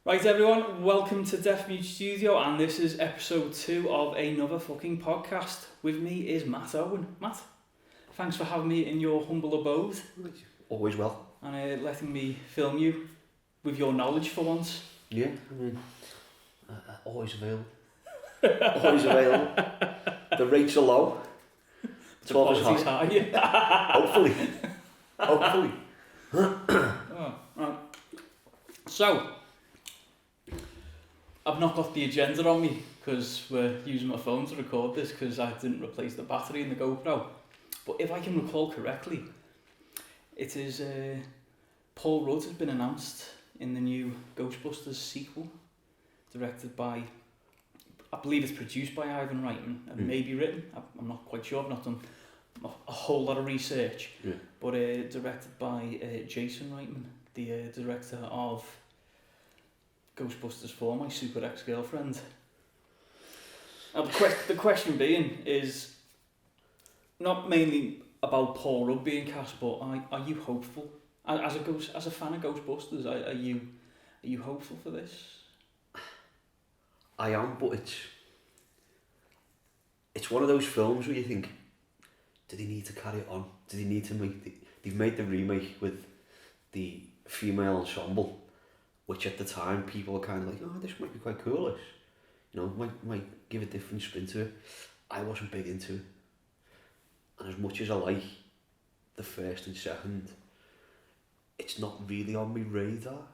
Right everyone, welcome to Deaf Mute Studio, and this is episode 2 of another fucking podcast. With me is Matt Owen. Matt, thanks for having me in your humble abode. Always well. And letting me film you with your knowledge for once. Yeah, I mean, always available. Always available. The rates are low. The quality's high. Hopefully. Hopefully. Oh, right. So, I've not got the agenda on me because we're using my phone to record this because I didn't replace the battery in the GoPro. But if I can recall correctly, it is Paul Rudd has been announced in the new Ghostbusters sequel, directed by, I believe it's produced by Ivan Reitman and maybe written. I'm not quite sure. I've not done a whole lot of research, but directed by Jason Reitman, the director of Ghostbusters 4, My Super Ex-Girlfriend. Now the question being is not mainly about Paul Rudd being cast, but are you hopeful as a fan of Ghostbusters? Are you hopeful for this? I am, but it's one of those films where you think, do they need to carry it on? Do they need to they've made the remake with the female ensemble, which at the time people were kind of like, oh, this might be quite cool, this. You know, might give a different spin to it. I wasn't big into it. And as much as I like the first and second, it's not really on my radar.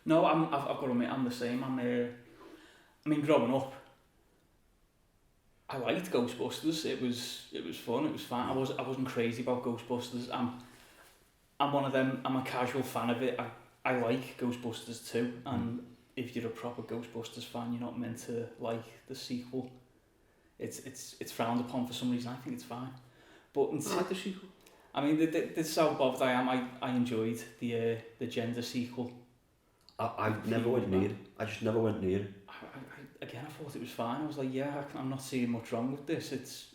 No, I've got to admit, I'm the same. I mean, growing up, I liked Ghostbusters. It was fun. It was fun. I wasn't crazy about Ghostbusters. I'm one of them. I'm a casual fan of it. I like Ghostbusters too, and if you're a proper Ghostbusters fan, you're not meant to like the sequel. It's frowned upon for some reason. I think it's fine, but I like the sequel. I mean, this is how bothered I am. I enjoyed the gender sequel. I never went near it. I just never went near it. Again, I thought it was fine. I was like, yeah, I'm not seeing much wrong with this. It's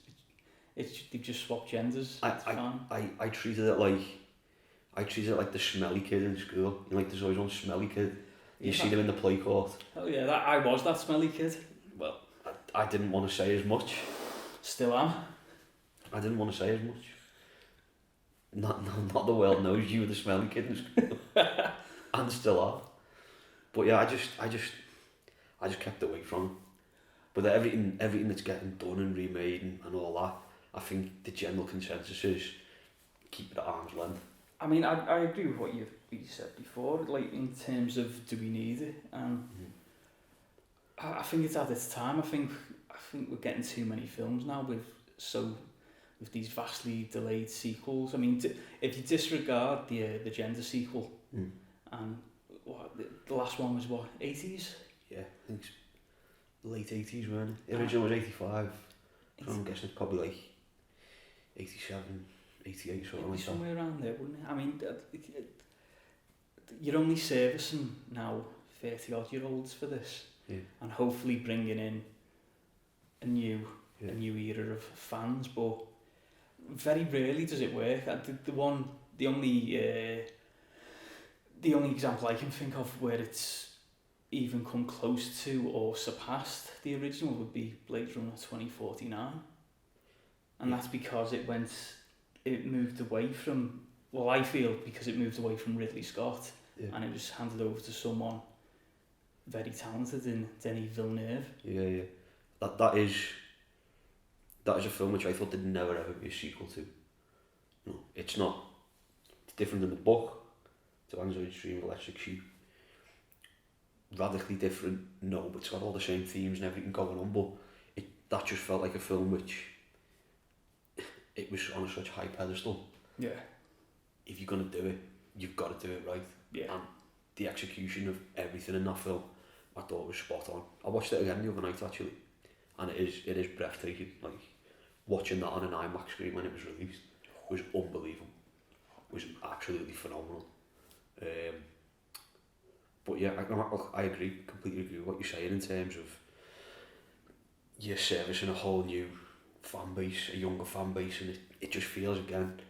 they've just swapped genders. I treated it like the smelly kid in school. You know, like there's always one smelly kid. You see them in the play court. Oh yeah, I was that smelly kid. Well, I didn't want to say as much. Still am. I didn't want to say as much. Not the world knows you were the smelly kid in school. And still are. But yeah, I just kept away from it. But everything that's getting done and remade and all that, I think the general consensus is keep it at arm's length. I mean, I agree with what you said before, like in terms of do we need it? I think it's at its time. I think we're getting too many films now with these vastly delayed sequels. I mean, if you disregard the gender sequel, and the last one was what, 80s? Yeah, I think it's late 80s, man. The original was 85. So I'm guessing it's probably like 87, 88, something like that. Somewhere around there, wouldn't it? I mean, you're only servicing now 30-odd-year-olds for this, and hopefully bringing in a new era of fans, but very rarely does it work. The only example I can think of where it's even come close to or surpassed the original would be Blade Runner 2049, and that's because it moved away from, well, I feel because it moved away from Ridley Scott, and it was handed over to someone very talented in Denis Villeneuve. Yeah. That is a film which I thought there'd never ever be a sequel to. No, it's not. It's different than the book, to Android Stream Electric Sheep. Radically different, no, but it's got all the same themes and everything going on, but that just felt like a film which it was on such a high pedestal. Yeah. If you're going to do it, you've got to do it right. Yeah. And the execution of everything in that film, I thought was spot on. I watched it again the other night actually, and it is breathtaking. Like, watching that on an IMAX screen when it was released was unbelievable. It was absolutely phenomenal. But yeah, I agree, completely agree with what you're saying in terms of you're servicing a whole new fan base, a younger fan base, and it just feels again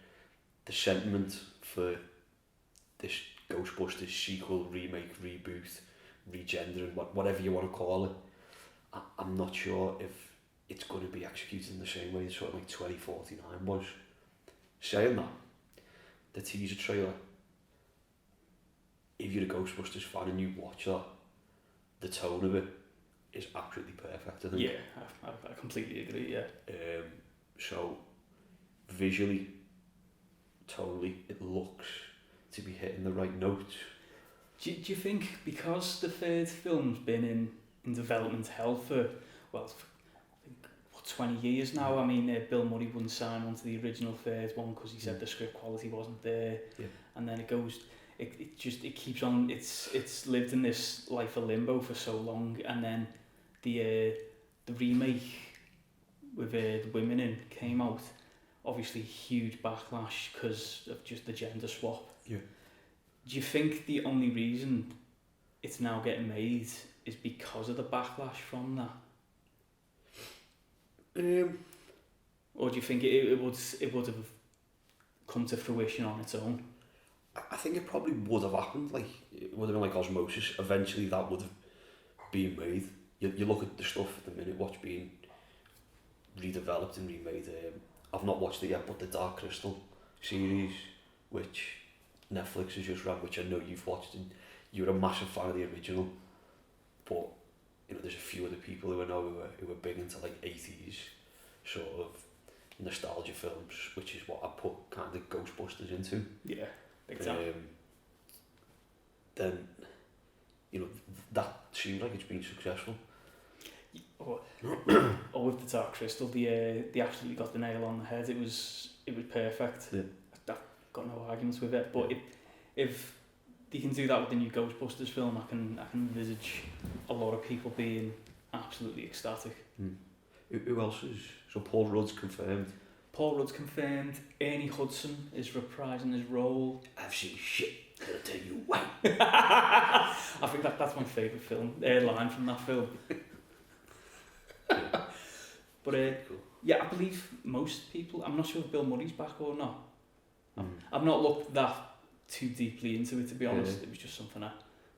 the sentiment for this Ghostbusters sequel, remake, reboot, regendering, whatever you want to call it. I'm not sure if it's going to be executed in the same way as sort of like 2049 was. Saying that, the teaser trailer, if you're a Ghostbusters fan and you watch that, the tone of it is absolutely perfect, I think. Yeah, I completely agree, yeah. So, visually, tonally, it looks to be hitting the right notes. Do you think because the third film's been in development hell for, well, I think, what, 20 years now? I mean, Bill Murray wouldn't sign on to the original third one because he said the script quality wasn't there. Yeah. And then it keeps on, it's lived in this life of limbo for so long, and then the remake with the women in came out, obviously huge backlash because of just the gender swap. Yeah. Do you think the only reason it's now getting made is because of the backlash from that? Or do you think it would have come to fruition on its own? I think it probably would have happened, like, it would have been like osmosis. Eventually that would have been made. You look at the stuff at the minute, what's being redeveloped and remade. I've not watched it yet, but the Dark Crystal series, which Netflix has just ran, which I know you've watched, and you're a massive fan of the original, but you know there's a few other people who I know who are big into like 80s sort of nostalgia films, which is what I put kind of Ghostbusters into. Yeah, exactly. Then you know that seems like it's been successful. Or with the Dark Crystal, they absolutely got the nail on the head. It was perfect. Yeah. I've got no arguments with it. But if they can do that with the new Ghostbusters film, I can envisage a lot of people being absolutely ecstatic. Who else is? So Paul Rudd's confirmed. Paul Rudd's confirmed. Ernie Hudson is reprising his role. I've seen shit. Gonna tell you why. I think that's my favourite film. Line from that film. But Cool. yeah, I believe most people. I'm not sure if Bill Murray's back or not. I've not looked that too deeply into it, to be honest. It was just something I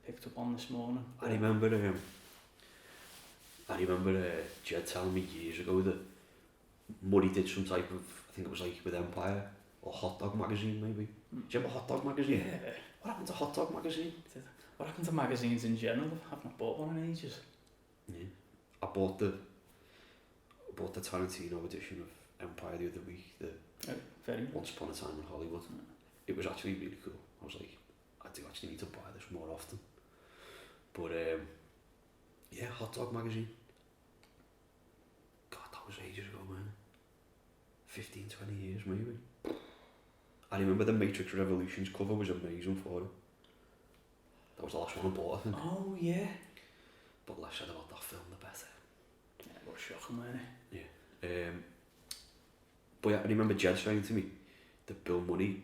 picked up on this morning. I remember Jed telling me years ago that Murray did some type of, I think it was like with Empire or Hot Dog Magazine maybe. Do you remember Hot Dog Magazine? Yeah. What happened to Hot Dog Magazine? What happened to magazines in general? I've not bought one in ages. Yeah. I bought the Tarantino edition of Empire the other week, Very Once Upon a Time in Hollywood. It was actually really cool. I was like, I do actually need to buy this more often. But yeah, Hot Dog Magazine. God, that was ages ago, man. 15, 20 years maybe. I remember the Matrix Revolutions cover was amazing for it. That was the last one I bought, I think. Oh yeah. But less said about that film, the better. Yeah, what a shocking, man. But yeah, I remember Jed saying to me that Bill Murray,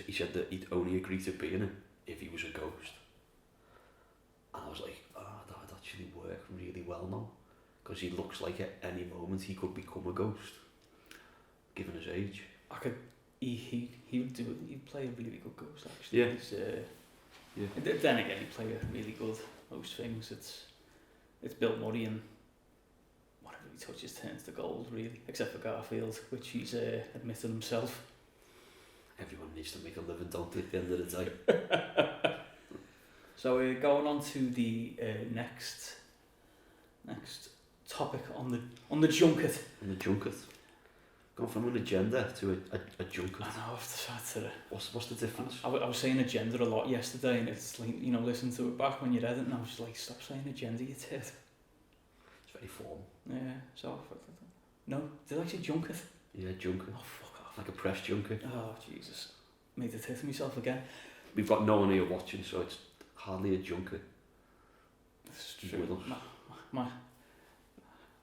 he said that he'd only agree to be in it if he was a ghost. And I was like, that would actually work really well now. Because he looks like at any moment he could become a ghost, given his age. He would do it. He'd play a really good ghost, actually. Yeah. Yeah. Then again, he'd play a really good most things. It's Bill Murray, and whatever he touches turns to gold, really. Except for Garfield, which he's admitted himself. Everyone needs to make a living, don't they, at the end of the day? So we're going on to the next topic on the junket. On the junket. Going from an agenda to a junket. I know, I've to What's the difference? I was saying agenda a lot yesterday, and it's like, you know, listen to it back when you're editing, and I was like, stop saying agenda, you tit. It's very formal. Yeah, so, no, did I say junket? Yeah, junket. Oh, fuck off. Like a press junket. Oh, Jesus. Made the tit of myself again. We've got no one here watching, so it's hardly a junket. That's true.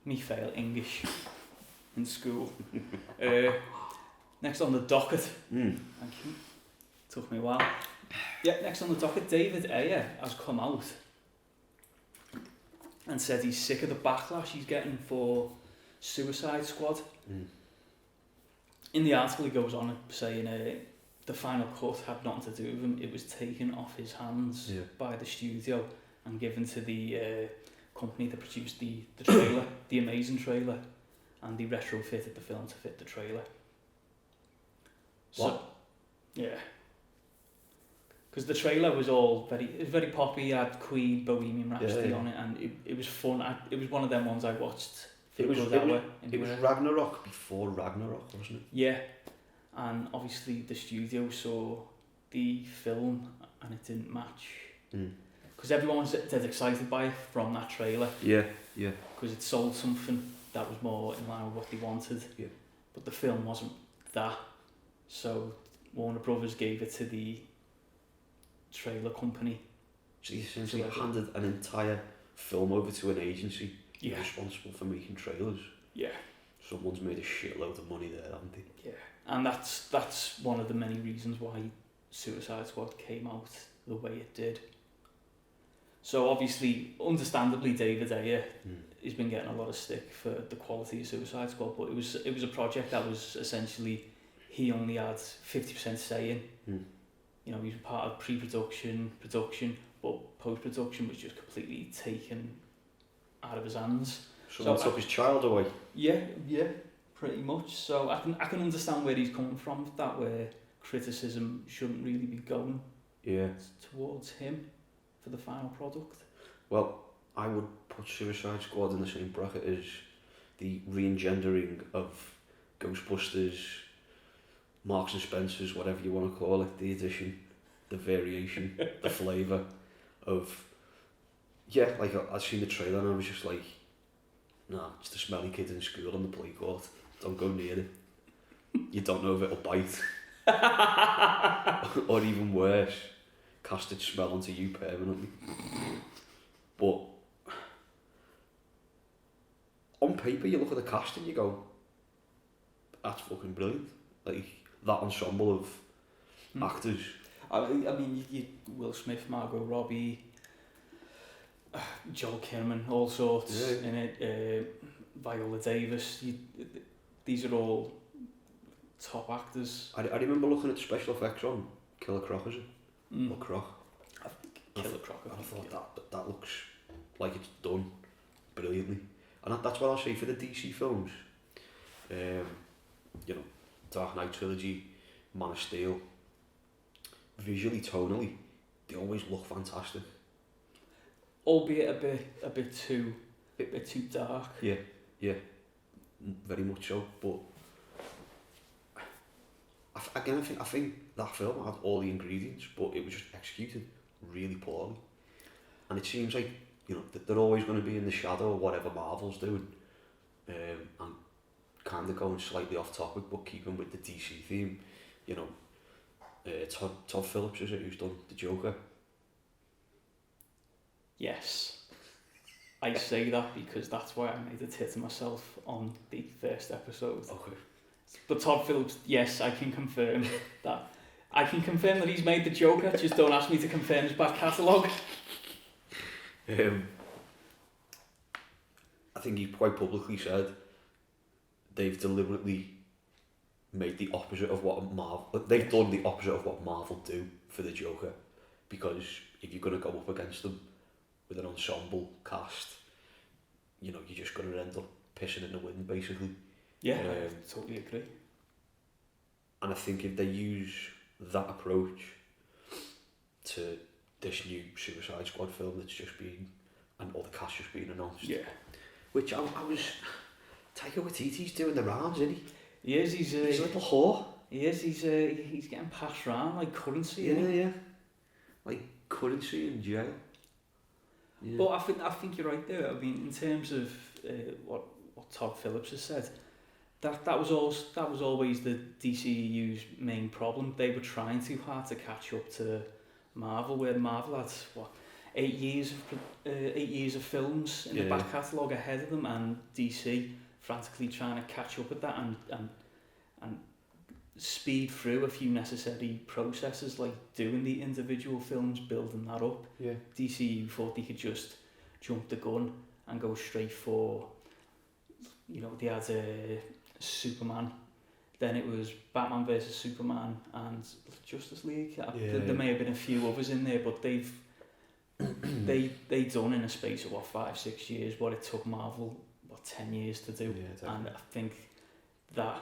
Me fail English in school. Next on the docket. Thank you. Took me a while. Yeah, next on the docket, David Ayer has come out and said he's sick of the backlash he's getting for Suicide Squad. In the article he goes on saying the final cut had nothing to do with him. It was taken off his hands by the studio, and given to the company that produced the trailer, the amazing trailer, and they retrofitted the film to fit the trailer. What? So, yeah. Because the trailer was all very poppy. It had Queen, Bohemian Rhapsody on it, and it was fun. It was one of them ones I watched for It was anywhere. Ragnarok before Ragnarok, wasn't it? Yeah, and obviously the studio saw the film and it didn't match. Because everyone was dead excited by it from that trailer. Yeah. Because it sold something that was more in line with what they wanted. Yeah. But the film wasn't that. So Warner Brothers gave it to the trailer company. So you essentially handed an entire film over to an agency responsible for making trailers. Yeah. Someone's made a shitload of money there, haven't they? Yeah. And that's one of the many reasons why Suicide Squad came out the way it did. So obviously, understandably, David Ayer has been getting a lot of stick for the quality of Suicide Squad, but it was a project that was essentially he only had 50% say in. You know, he was part of pre-production, production, but post-production was just completely taken out of his hands. Someone took his child away. Yeah, pretty much. So I can understand where he's coming from with that, where criticism shouldn't really be going towards him for the final product. Well, I would put Suicide Squad in the same bracket as the re-engendering of Ghostbusters, Marks and Spencers, whatever you want to call it, the addition, the variation, the flavour of... Yeah, like I seen the trailer and I was just like, nah, it's the smelly kid in school on the play court. Don't go near it. You don't know if it'll bite. Or even worse, cast its smell onto you permanently. But on paper, you look at the cast and you go, that's fucking brilliant. Like, that ensemble of actors. I mean, you Will Smith, Margot Robbie, Joel Kinnaman, all sorts in it. Viola Davis. These are all top actors. I remember looking at the special effects on Killer Croc, is it? Or Croc? Killer Croc. I thought that looks like it's done brilliantly. And that's what I'll say for the DC films. You know, Dark Knight trilogy, Man of Steel. Visually, tonally, they always look fantastic. Albeit a bit too dark. Yeah, very much so. But I think that film had all the ingredients, but it was just executed really poorly. And it seems like, you know, that they're always going to be in the shadow of whatever Marvel's doing, and kind of going slightly off topic, but keeping with the DC theme. You know, Todd Phillips, is it, who's done the Joker? Yes. I say that because that's why I made a tit of myself on the first episode. Okay. But Todd Phillips, yes, I can confirm that. I can confirm that he's made the Joker, just don't ask me to confirm his back catalogue. I think he quite publicly said they've deliberately made the opposite of what Marvel... They've done the opposite of what Marvel do for the Joker, because if you're going to go up against them with an ensemble cast, you know, you're just going to end up pissing in the wind, basically. Yeah, I totally agree. And I think if they use that approach to this new Suicide Squad film that's just been, and all the cast just being announced. Yeah. Which I was... Taika Waititi's doing the rounds, isn't he? He is, he's a little whore. He is, he's getting passed around like currency, isn't he? Yeah. Like currency in jail. Yeah. But I think you're right there. I mean, in terms of what Todd Phillips has said, that was always the DCU's main problem. They were trying too hard to catch up to Marvel, where Marvel had 8 years of films in the back catalogue ahead of them, and DC frantically trying to catch up with that and speed through a few necessary processes like doing the individual films, building that up. Yeah. DCU thought they could just jump the gun and go straight for, you know, they had Superman, then it was Batman versus Superman and Justice League. There may have been a few others in there, but they've they done in a space of 5-6 years what it took Marvel 10 years to do, Yeah, definitely. and I think that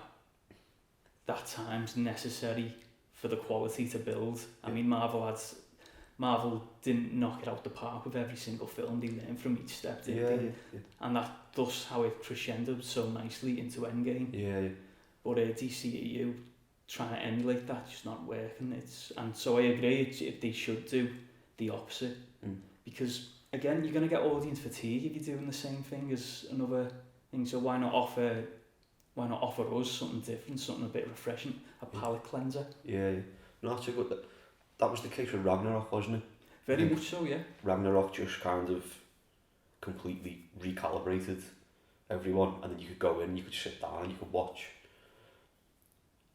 time's necessary for the quality to build. I mean, Marvel didn't knock it out the park with every single film. They learned from each step, didn't they? Yeah. And that's how it crescendoed so nicely into Endgame. Yeah. But DCEU trying to emulate that just not working. And so I agree. If they should do the opposite, because again, you're going to get audience fatigue if you're doing the same thing as another thing. So why not offer us something different, something a bit refreshing, a palate cleanser? Yeah. No, that's a good. That was the case with Ragnarok, wasn't it? Very much so, yeah. Ragnarok just kind of completely recalibrated everyone, and then you could go in, you could sit down, and you could watch.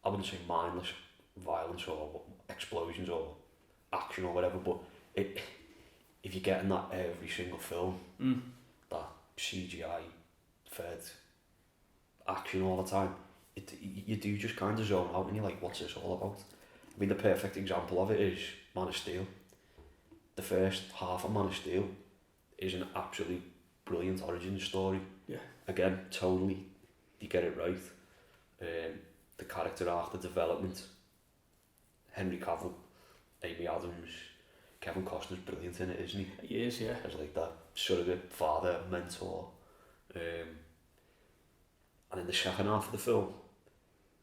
I wouldn't say mindless violence or explosions or action or whatever, but if you're getting that every single film, that CGI fed action all the time, you do just kind of zone out and you're like, what's this all about? I mean, the perfect example of it is Man of Steel. The first half of Man of Steel is an absolutely brilliant origin story. Yeah. Again, tonally, they get it right. The character arc, the development. Henry Cavill, Amy Adams, Kevin Costner's brilliant in it, isn't he? He is, yeah. As like that surrogate father, mentor. And in the second half of the film,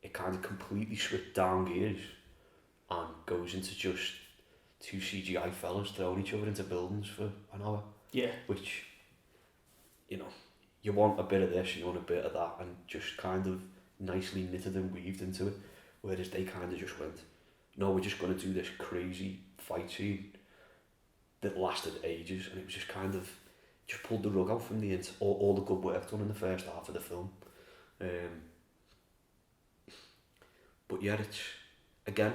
it kind of completely switched down gears and goes into just two CGI fellas throwing each other into buildings for an hour. Yeah. Which, you know, you want a bit of this, you want a bit of that, and just kind of nicely knitted and weaved into it. Whereas they kind of just went, no, we're just going to do this crazy fight scene that lasted ages, and it was just kind of, just pulled the rug out from the end, all the good work done in the first half of the film. But yeah, it's, again,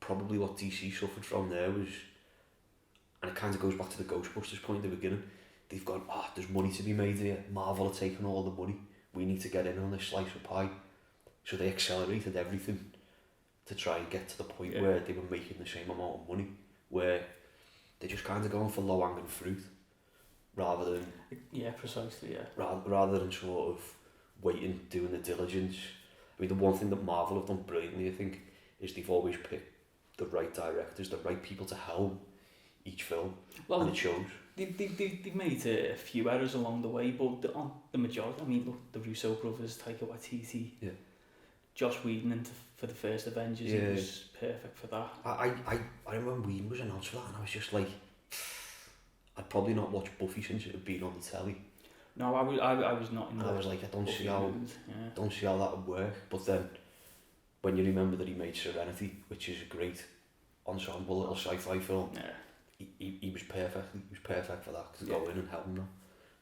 probably what DC suffered from there was, and it kind of goes back to the Ghostbusters point at the beginning, they've gone, there's money to be made here, Marvel are taking all the money, we need to get in on this slice of pie. So they accelerated everything to try and get to the point where they were making the same amount of money, where they're just kind of going for low-hanging fruit, rather than... Yeah, precisely, yeah. Rather than sort of waiting, doing the diligence. I mean, the one thing that Marvel have done brilliantly, I think, is they've always picked the right directors, the right people to helm each film, and it shows. They've made a few errors along the way, but the majority, I mean, look, the Russo brothers, Taika Waititi, Joss Whedon for the first Avengers, it was perfect for that. I remember when Whedon was announced for that, and I was just like, I'd probably not watched Buffy since it had been on the telly. No, I was not in and that. I was like, I don't see how that would work. But then, when you remember that he made Serenity, which is a great ensemble little sci-fi film, he was perfect. He was perfect for that, to go in and help him now.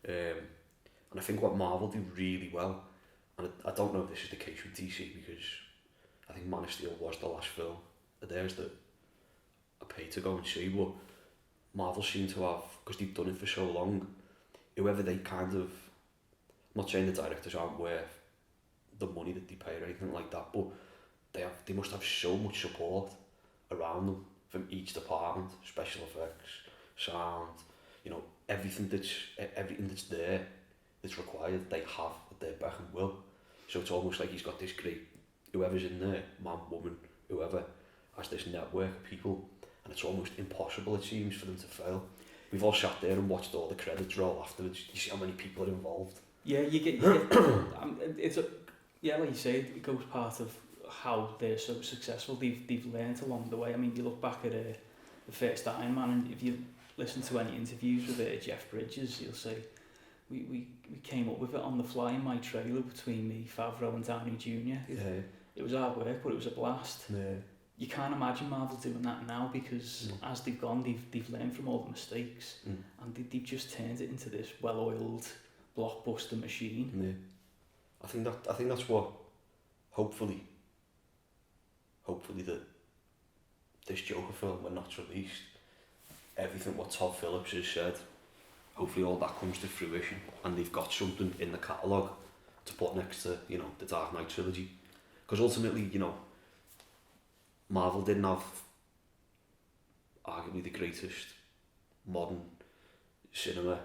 And I think what Marvel do really well, and I don't know if this is the case with DC, because I think Man of Steel was the last film of theirs that I paid to go and see, but Marvel seem to have, because they've done it for so long, whoever they kind of, I'm not saying the directors aren't worth the money that they pay or anything like that, but they must have so much support around them from each department, special effects, sound, you know, everything that's there, that's required, they have at their beck and will. So it's almost like he's got this great, whoever's in there, man, woman, whoever, has this network of people, and it's almost impossible, it seems, for them to fail. We've all sat there and watched all the credits roll afterwards. You see how many people are involved. Yeah, you get it's like you say, it goes part of how they're so successful. They've learned along the way. I mean, you look back at the first Iron Man, and if you listen to any interviews with Jeff Bridges, he'll say, we came up with it on the fly in my trailer between me, Favreau and Downey Jr. It was hard work, but it was a blast. Yeah. You can't imagine Marvel doing that now, because as they've gone, they've learned from all the mistakes, and they've just turned it into this well-oiled blockbuster machine. Yeah. I think that's what, hopefully that this Joker film, when that's released, everything what Todd Phillips has said, hopefully all that comes to fruition, and they've got something in the catalogue to put next to, you know, the Dark Knight trilogy. Because ultimately, you know, Marvel didn't have arguably the greatest modern cinema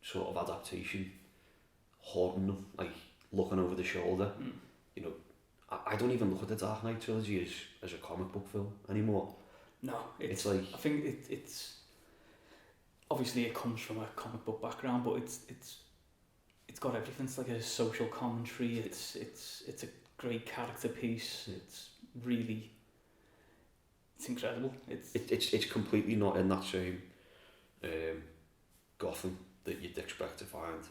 sort of adaptation, haunting them, like looking over the shoulder. You know, I don't even look at the Dark Knight trilogy as a comic book film anymore. No, It's like, I think it's obviously it comes from a comic book background, but it's got everything. It's like a social commentary. It's a great character piece. It's really, it's incredible. it's completely not in that same Gotham that you'd expect to find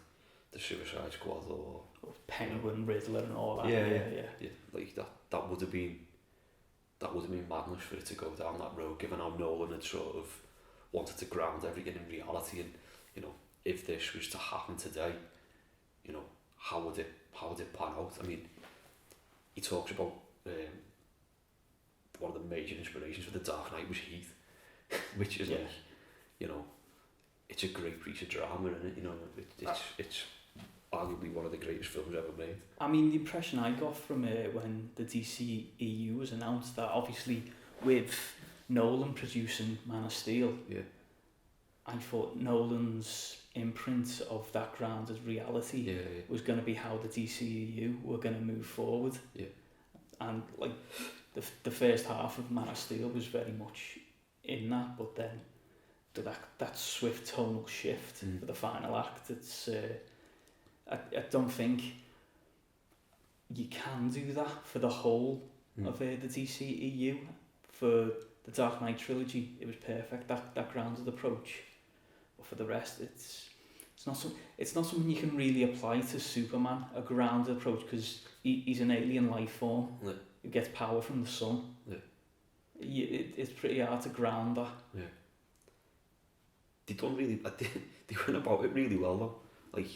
the Suicide Squad or Penguin, Riddler, and all that. Yeah, like that would have been madness for it to go down that road, given how Nolan had sort of wanted to ground everything in reality. And you know, if this was to happen today, you know, how would it pan out? I mean, he talks about one of the major inspirations for the Dark Knight was Heath, which is like, you know, it's a great piece of drama, isn't it? You know, it's arguably one of the greatest films ever made. I mean, the impression I got from when the DCEU was announced, that obviously with Nolan producing Man of Steel, I thought Nolan's imprint of that grounded reality was going to be how the DCEU were going to move forward. And like the first half of Man of Steel was very much in that, but then that swift tonal shift for the final act, it's I don't think you can do that for the whole of the DCEU. For the Dark Knight trilogy, it was perfect, that grounded approach. But for the rest, it's not something you can really apply to Superman, a grounded approach, because he's an alien life form who gets power from the sun. It's pretty hard to ground that. They went about it really well though. Like,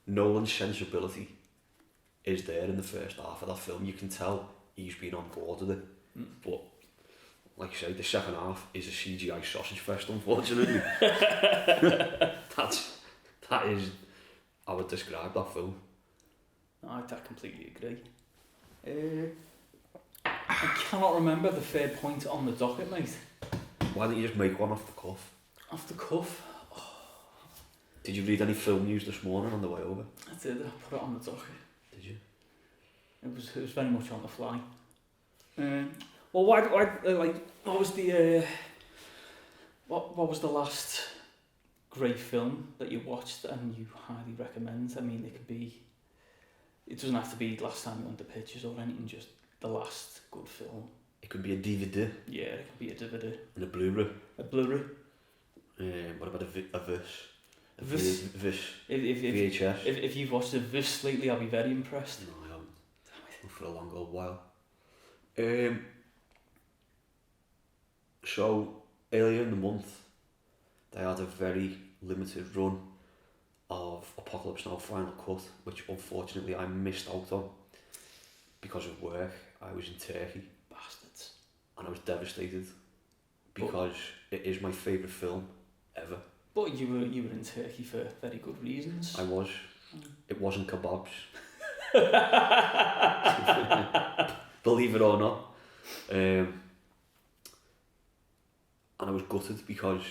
Nolan's sensibility is there in the first half of that film. You can tell he's been on board with it. But like you say, the second half is a CGI sausage fest, unfortunately. that is how I would describe that film. No, I completely agree. I cannot remember the third point on the docket, mate. Why don't you just make one off the cuff? Off the cuff? Did you read any film news this morning on the way over? I did. I put it on the docket. Did you? It was very much on the fly. Well, why like what was the what was the last great film that you watched and you highly recommend? I mean, it doesn't have to be last time you went to pictures or anything. Just the last good film. It could be a DVD. Yeah, it could be a DVD. And a Blu-ray. A Blu-ray. What about a Vis? Vis. VHS. If you've watched a Vis lately, I'll be very impressed. No, I haven't. Damn it. For a long old while. So earlier in the month, they had a very limited run of Apocalypse Now Final Cut, which unfortunately I missed out on because of work. I was in Turkey. Bastards. And I was devastated because it is my favourite film ever. But you were in Turkey for very good reasons. I was. It wasn't kebabs. Believe it or not. And I was gutted because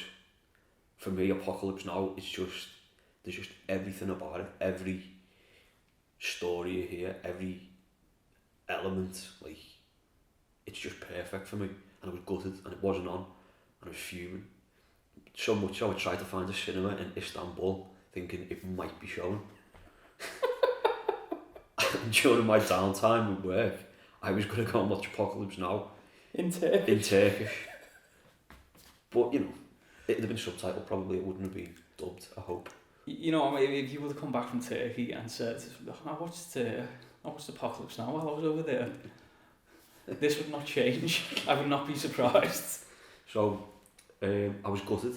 for me, Apocalypse Now is just, there's just everything about it. Every story you hear, every element, like, it's just perfect for me. And I was gutted and it wasn't on and I was fuming. So much so I tried to find a cinema in Istanbul thinking it might be showing. During my downtime with work, I was going to go and watch Apocalypse Now. In Turkish? In Turkish. But, you know, it'd have been subtitled probably, it wouldn't have been dubbed, I hope. You know, if you would have come back from Turkey and said, I watched Apocalypse Now while I was over there, this would not change. I would not be surprised. So, I was gutted.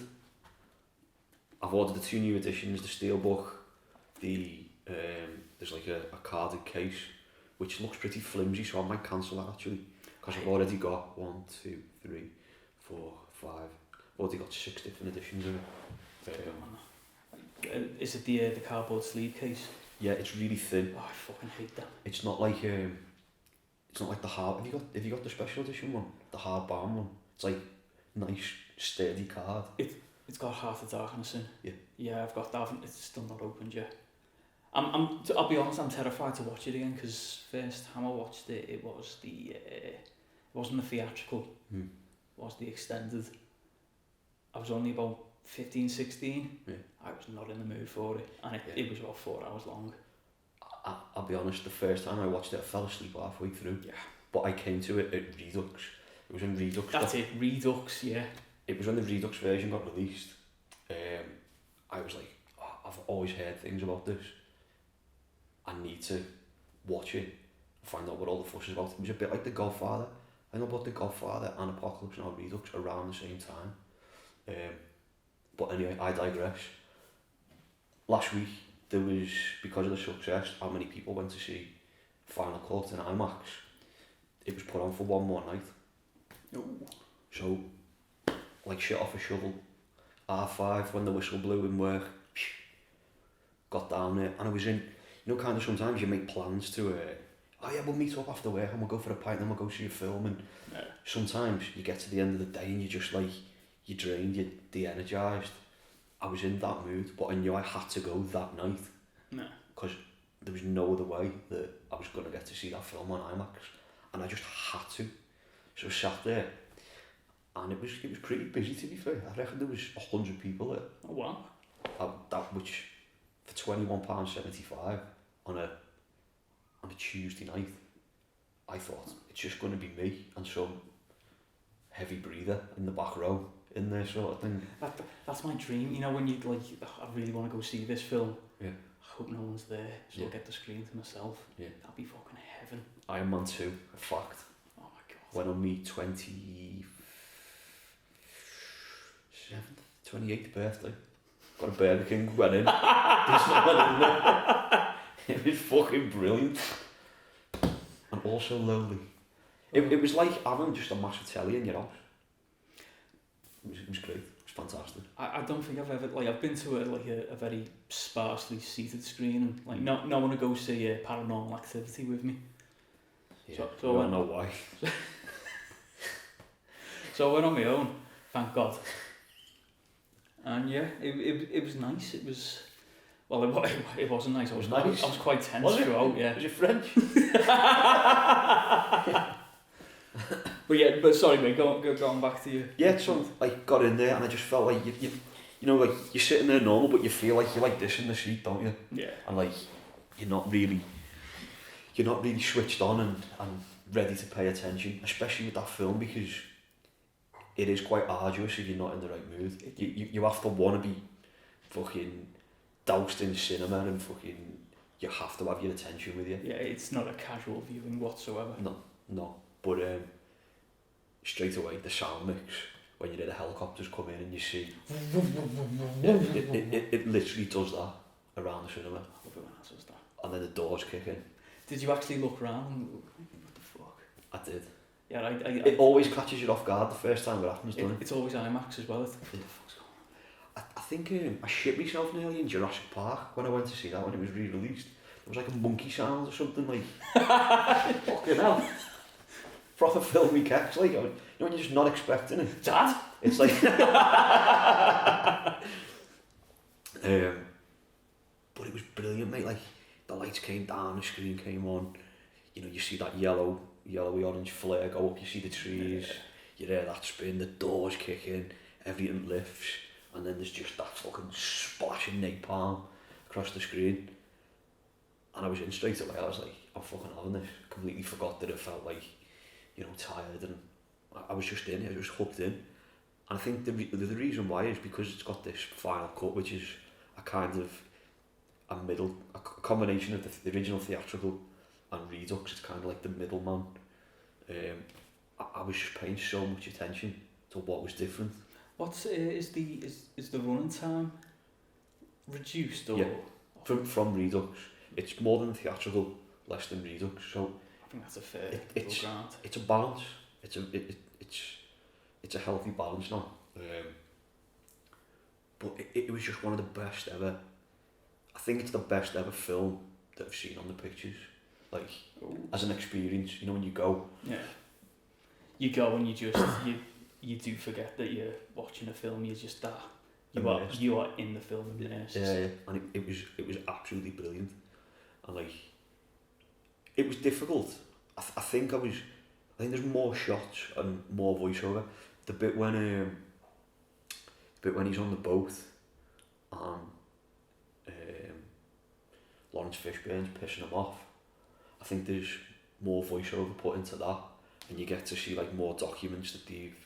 I've ordered the 2 new editions, the Steelbook, there's like a carded case, which looks pretty flimsy, so I might cancel that actually, because I've already got 1, 2, 3, 4, 5, I've already got 6 different editions of it. Is it the cardboard sleeve case? Yeah, it's really thin. Oh, I fucking hate that. It's not like the hard. Have you got the special edition one? The hardbound one. It's like nice sturdy card. It's got Heart of Darkness in. Yeah. Yeah, I've got that. It's still not opened yet. I'll be honest, I'm terrified to watch it again because first time I watched it, it wasn't the theatrical. Hmm. It was the extended. I was only about 15, 16. Yeah. I was not in the mood for it, and it was about 4 hours long. I'll be honest, the first time I watched it, I fell asleep halfway through. Yeah. But I came to it at Redux. It was when Redux. That's it, Redux, yeah. It was when the Redux version got released. I was like, oh, I've always heard things about this. I need to watch it, find out what all the fuss is about. It was a bit like The Godfather. I know about The Godfather and Apocalypse Now Redux around the same time. But anyway, I digress. Last week, there was, because of the success, how many people went to see Final Cut in IMAX. It was put on for one more night. Ooh. So, like shit off a shovel, R5 when the whistle blew in work, got down there, and I was in, you know, kind of sometimes you make plans to, oh yeah, we'll meet up after work and we'll go for a pint and we'll go see a film, and sometimes you get to the end of the day and you're just like, you're drained, you're de-energised. I was in that mood, but I knew I had to go that night. Because there was no other way that I was going to get to see that film on IMAX, and I just had to. So I sat there, and it was pretty busy, to be fair. I reckon there was 100 people there. Oh wow. That which, for £21.75 on a Tuesday night, I thought it's just going to be me and some heavy breather in the back row in there, sort of thing. That's my dream, you know, when you like, I really want to go see this film. Yeah. I hope no one's there, so I'll get the screen to myself. Yeah. That'd be fucking heaven. Iron Man 2, a fact. Oh my god. Went on me 28th birthday. Got a Burger King, went in. It was fucking brilliant. And also lonely. It was like having just a massive telly in your house. It was great. It was fantastic. I don't think I've ever, like, I've been to a very sparsely seated screen, and like no one to go see Paranormal Activity with me. Yeah, so I don't know why. So I went on my own, thank God. And yeah, it was nice. It was, well, it wasn't nice. I was quite tense throughout. Yeah. Was it French? But sorry mate, going back to you. Yeah, so I got in there and I just felt like you know, like you're sitting there normal, but you feel like you're like this in the seat, don't you? Yeah. And like you're not really switched on and ready to pay attention, especially with that film, because it is quite arduous if you're not in the right mood. You have to want to be fucking doused in cinema, and fucking you have to have your attention with you. Yeah, it's not a casual viewing whatsoever. No. But straight away the sound mix when you hear the helicopters come in and you see it literally does that around the cinema. I love it when it does that. And then the doors kick in. Did you actually look around and go, what the fuck? I did. Yeah, it always catches you off guard the first time it happens, doesn't it? It's always IMAX as well. What the fuck's going on? I think I shit myself nearly in Jurassic Park when I went to see that when it was re-released. There was like a monkey sound or something, like fucking hell. Proper filmy kicks, like, you know, when you're just not expecting it. Dad? It's like but it was brilliant, mate. Like the lights came down, the screen came on, you know, you see that yellowy orange flare go up, you see the trees, you hear that spin, the doors kick in, everything lifts, and then there's just that fucking splash of napalm across the screen. And I was in straight away. I was like, I'm fucking having this. Completely forgot that it felt like, you know, tired, and I was just in it, I was just hooked in. And I think the reason why is because it's got this final cut, which is a kind of a combination of the original theatrical and Redux. It's kind of like the middleman. I was just paying so much attention to what was different. What's is the running time reduced or? Yeah, from Redux. It's more than theatrical, less than Redux. So I think that's a fair grant. It's a balance. It's a healthy balance now. But it was just one of the best ever. I think it's the best ever film that I've seen on the pictures. Like, as an experience, you know, when you go. Yeah. You go and you just, you do forget that you're watching a film. You're just that. Immersed. You are in the film immersed. Yeah, and it was absolutely brilliant, and like it was difficult. I think there's more shots and more voiceover. The bit when he's on the boat and Lawrence Fishburne's pissing him off. I think there's more voiceover put into that, and you get to see like more documents that they've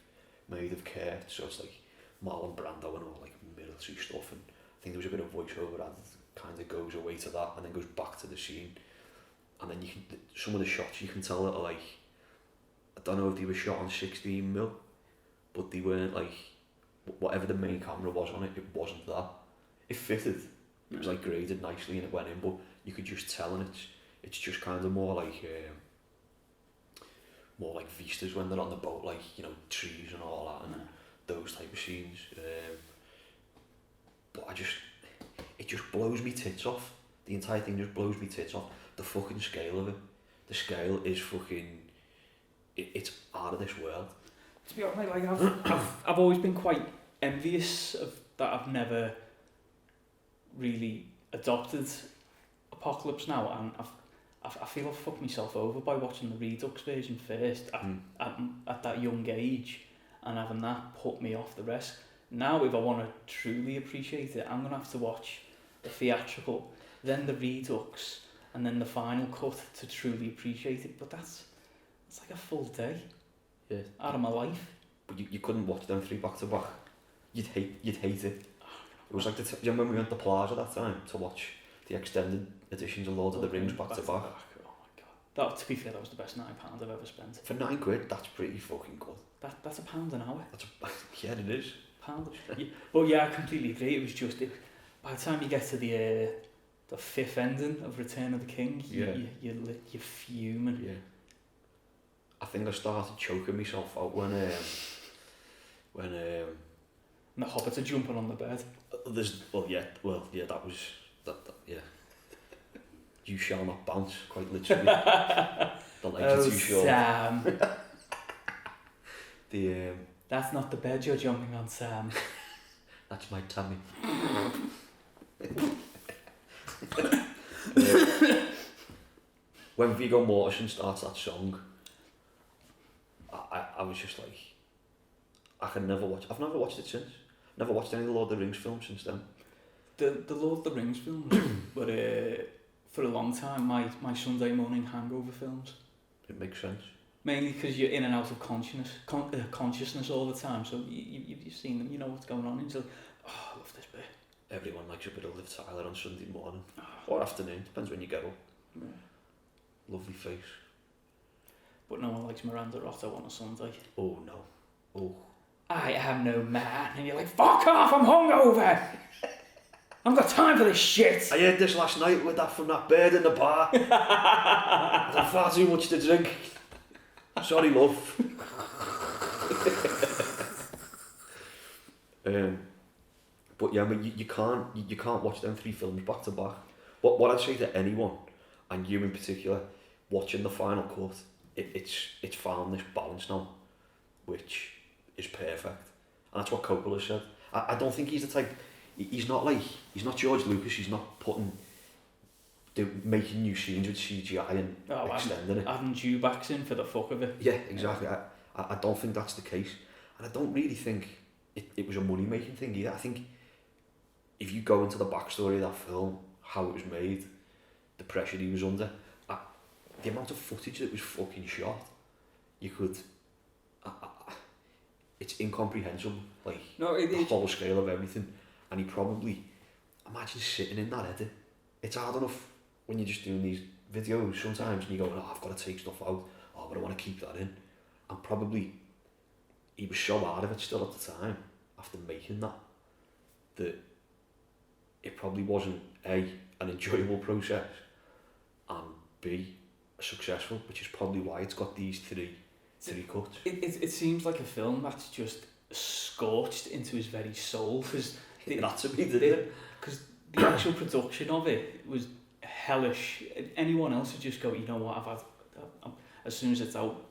made of Kurt. So it's like Marlon Brando and all like military stuff, and I think there was a bit of voiceover that kind of goes away to that and then goes back to the scene. And then you can some of the shots you can tell that are like, I don't know if they were shot on 16mm, but they weren't like whatever the main camera was on it. It wasn't that. It fitted. It was like graded nicely and it went in, but you could just tell, and it's just kind of more like vistas when they're on the boat, like, you know, trees and all that, and those type of scenes. But it just blows me tits off. The entire thing just blows me tits off. The fucking scale of it. The scale is fucking. It's out of this world. To be honest, like I've always been quite envious of that. I've never really adopted Apocalypse Now, and I feel I've fucked myself over by watching the Redux version first at that young age, and having that put me off the rest. Now, if I want to truly appreciate it, I'm gonna have to watch the theatrical, then the Redux, and then the final cut to truly appreciate it. But it's like a full day out of my life. But you couldn't watch them three back to back. You'd hate it. It was like do you remember we went to Plaza that time to watch the extended editions of Lord of the Rings back to back? Oh my god! That, to be fair, that was the best £9 I've ever spent. For £9, that's pretty fucking good. That's £1 an hour. Yeah, it is. But yeah, I completely agree. It was just by the time you get to the fifth ending of Return of the King, you're fuming. Yeah. I think I started choking myself out when the hobbits are jumping on the bed. that was that yeah. You shall not bounce, quite literally. The legs are too short. Sam. The That's not the bed you're jumping on, Sam. That's my tummy. When Viggo Mortensen starts that song, I was just like, I can never watch. I've never watched it since. Never watched any of the Lord of the Rings films since then. The Lord of the Rings films were for a long time my Sunday morning hangover films. It makes sense. Mainly because you're in and out of consciousness all the time, so you've seen them, you know what's going on, and you're like, oh, I love this bit. Everyone likes a bit of Liv Tyler on Sunday morning or afternoon, depends when you get up. Yeah. Lovely face. But no one likes Miranda Otto on a Sunday. Oh no. Oh. I am no man, and you're like, fuck off, I'm hungover! I've got time for this shit! I heard this last night with that from that bird in the bar. I had far too much to drink. Sorry, love. But yeah, I mean, you can't watch them three films back to back. What I'd say to anyone, and you in particular, watching the final cut, it's found this balance now, which is perfect, and that's what Coppola said. I don't think he's the type. He's not George Lucas. He's not making new scenes with CGI and extending it. Adding dewbacks in for the fuck of it. Yeah, exactly. I don't think that's the case, and I don't really think it was a money making thing either. I think if you go into the backstory of that film, how it was made, the pressure he was under, the amount of footage that was fucking shot, you could. It's incomprehensible, like the whole scale of everything, and he probably imagine sitting in that edit. It's hard enough when you're just doing these videos sometimes and you go, oh, I've got to take stuff out, oh, but I want to keep that in, and probably he was so out of it still at the time after making that it probably wasn't A, an enjoyable process, and B, successful, which is probably why it's got these three cuts. It seems like a film that's just scorched into his very soul, because that's a bit, didn't it? Because the actual production of it was hellish. Anyone else would just go, you know what, as soon as it's out,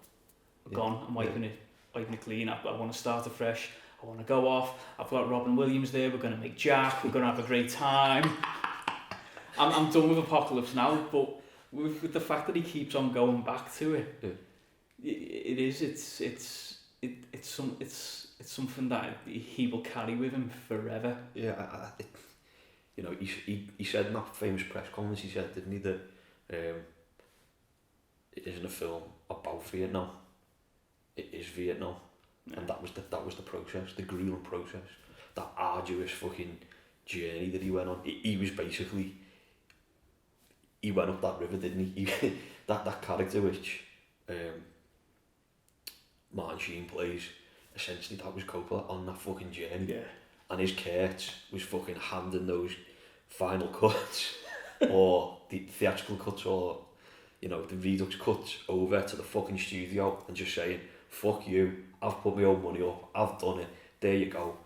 gone, I'm wiping it wiping it clean. I want to start afresh. I want to go off. I've got Robin Williams there. We're going to make Jack. We're going to have a great time. I'm done with Apocalypse Now, but with the fact that he keeps on going back to it, it's something that he will carry with him forever. Yeah, you know, he said in that famous press conference, he said, didn't he, that it isn't a film about Vietnam. It is Vietnam, and that was the process, the grueling process, that arduous fucking journey that he went on. He was basically, he went up that river, didn't he? that character which Martin Sheen plays, essentially that was Coppola on that fucking journey. Yeah. And his Kurtz was fucking handing those final cuts or the theatrical cuts or, you know, the Redux cuts over to the fucking studio and just saying, fuck you, I've put my own money up, I've done it, there you go,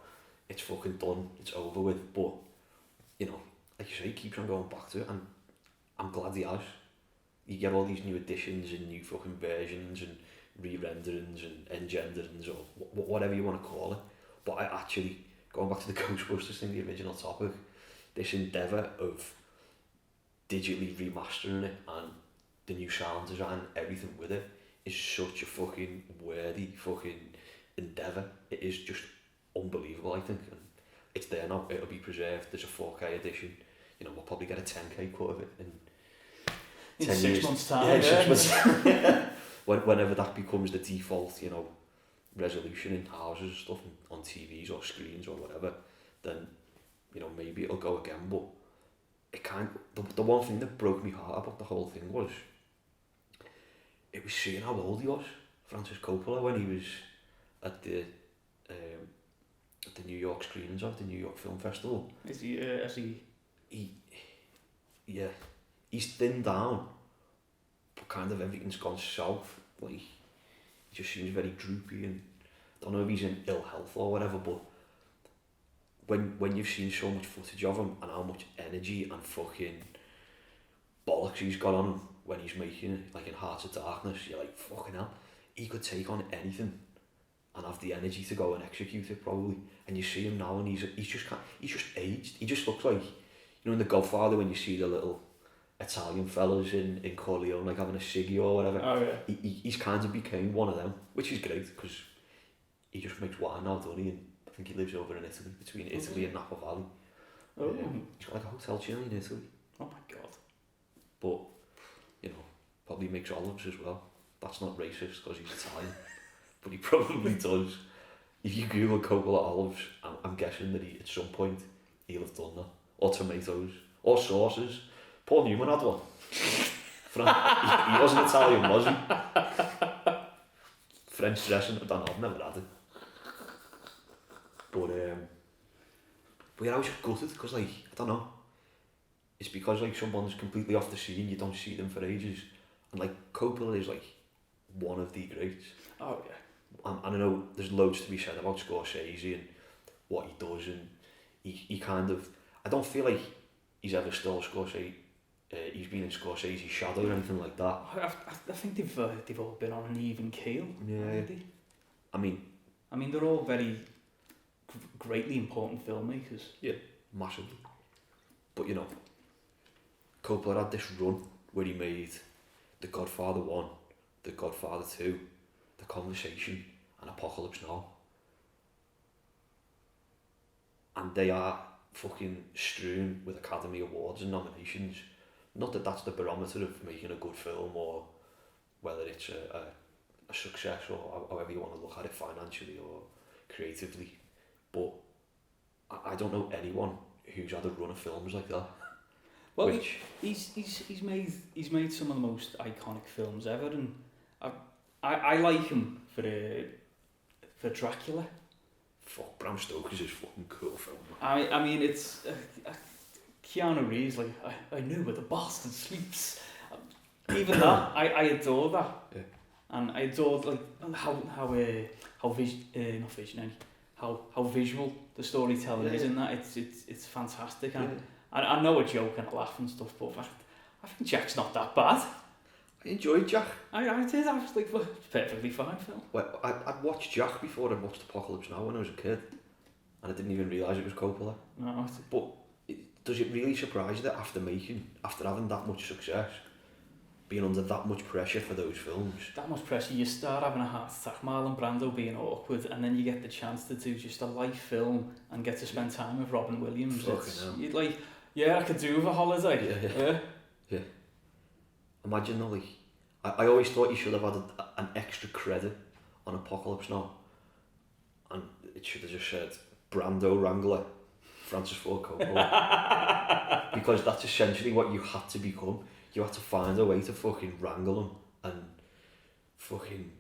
it's fucking done, it's over with. But, you know, like you say, he keeps on going back to it, and I'm glad he has. You get all these new editions and new fucking versions and re-renderings and engenderings or whatever you want to call it. But I actually, going back to the Ghostbusters thing, the original topic, this endeavour of digitally remastering it and the new sound design, everything with it, is such a fucking worthy fucking endeavour. It is just unbelievable, I think. And it's there now, it'll be preserved. There's a 4K edition. You know, we'll probably get a 10K cut of it in 10 6 years. months' time. Yeah, 6 months time. Whenever that becomes the default, you know, resolution in houses and stuff, on TVs or screens or whatever, then, you know, maybe it'll go again. But it can't. The one thing that broke me heart about the whole thing was, it was seeing how old he was, Francis Coppola, when he was at the New York screenings of the New York Film Festival. Is he? Yeah, he's thinned down, but kind of everything's gone south. Like, he just seems very droopy, and I don't know if he's in ill health or whatever, but when you've seen so much footage of him and how much energy and fucking bollocks he's got on him when he's making it, like in Hearts of Darkness, you're like, fucking hell, he could take on anything and have the energy to go and execute it probably. And you see him now, and he's just aged. He just looks like, you know, in The Godfather, when you see the little Italian fellas in Corleone, like having a ciggy or whatever. Oh yeah. He's kind of became one of them, which is great, because he just makes wine now, doesn't he? And I think he lives over in Italy, between Italy and Napa Valley. Oh. He's got like a hotel chain in Italy. Oh my god. But, you know, probably makes olives as well. That's not racist because he's Italian, but he probably does. If you Google Coppola olives, I'm guessing that at some point he'll have done that. Or tomatoes, or sauces. Paul Newman had one. He wasn't Italian, was he? French dressing, I don't know, I've never had it. But yeah, I was just gutted because, like, I don't know. It's because, like, someone's completely off the scene, you don't see them for ages. And, like, Coppola is, like, one of the greats. Oh yeah. And I know there's loads to be said about Scorsese and what he does, and he kind of, I don't feel like he's ever stole Scorsese. He's been in Scorsese's shadow or anything like that. I think they've all been on an even keel. Yeah. I mean, they're all very greatly important filmmakers. Yeah, massively. But, you know, Coppola had this run where he made The Godfather 1, The Godfather 2, The Conversation, and Apocalypse Now. And they are fucking strewn with Academy Awards and nominations. Not that that's the barometer of making a good film, or whether it's a success, or however you want to look at it, financially or creatively. But I don't know anyone who's had a run of films like that. Well, he's made some of the most iconic films ever, and I like him for Dracula. Fuck, Bram Stoker's his fucking cool film. I mean, it's Keanu Reeves, like, I know where the bastard sleeps. Even that, I adore that. Yeah. And I adored, like, how visual the storytelling is in that. It's fantastic. And I know a joke and a laugh and stuff, but I think Jack's not that bad. I enjoyed Jack. I did. I was like, well, it's a perfectly fine film. Well, I'd watched Jack before I'd watched Apocalypse Now when I was a kid, and I didn't even realise it was Coppola. No, But does it really surprise you that after having that much success, being under that much pressure for those films? that much pressure, you start having a heart attack, Marlon Brando being awkward, and then you get the chance to do just a light film and get to spend time with Robin Williams. You'd like, yeah, I could do with a holiday. Yeah. Imagine though, like, I always thought you should have had an extra credit on Apocalypse Now, and it should have just said Brando Wrangler, Francis Ford Coppola, because that's essentially what you had to become. You had to find a way to fucking wrangle him and fucking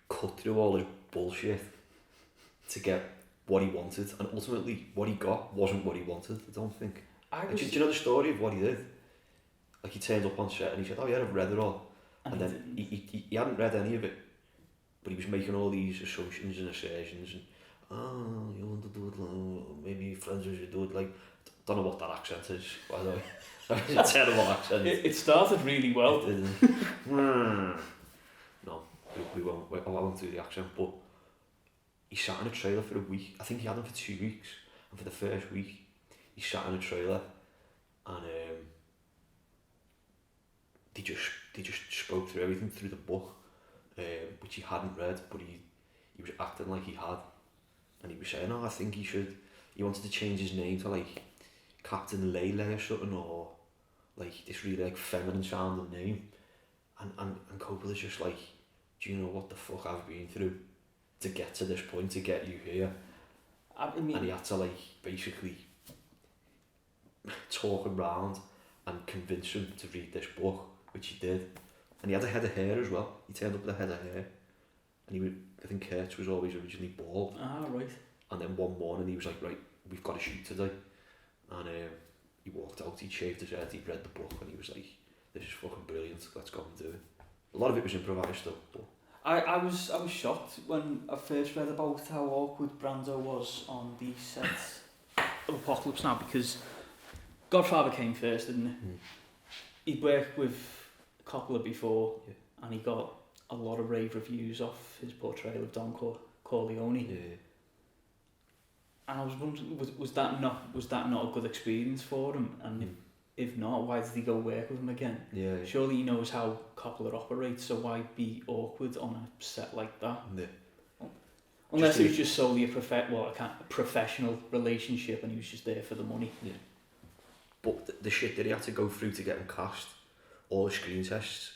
cut through all his bullshit to get what he wanted, and ultimately what he got wasn't what he wanted, I don't think. Do you know the story of what he did? Like, he turned up on set and he said, oh yeah, I've read it all, and then he hadn't read any of it, but he was making all these assumptions and assertions, and you want to do it like, maybe friends should do it like, don't know what that accent is, by the way. It's a terrible accent. It started really well. No, I won't do the accent, but he sat in a trailer for a week. I think he had him for 2 weeks, and for the first week he sat in a trailer, and they just spoke through everything through the book, which he hadn't read, but he was acting like he had, and he was saying, I think he wanted to change his name to like Captain Lele or something, or like this really like feminine sounding name, and Coppola's just like, do you know what the fuck I've been through to get to this point, to get you here? I mean, and he had to like basically talk around and convince him to read this book, which he did. And he had a head of hair as well. He turned up with a head of hair, and I think Kurtz was always originally bald. Right. And then one morning he was like, right, we've got a shoot today, and he walked out, he'd shaved his head, he'd read the book, and he was like, this is fucking brilliant, let's go and do it. A lot of it was improvised though. But I was shocked when I first read about how awkward Brando was on the set of Apocalypse Now, because Godfather came first, didn't it? He'd worked with Coppola before, and he got a lot of rave reviews off his portrayal of Don Corleone. Yeah. And I was wondering, was that not a good experience for him? And if not, why did he go work with him again? Yeah. Surely he knows how Coppola operates, so why be awkward on a set like that? Yeah. Unless it was just solely a professional relationship and he was just there for the money. Yeah. But the shit that he had to go through to get him cast, all the screen tests,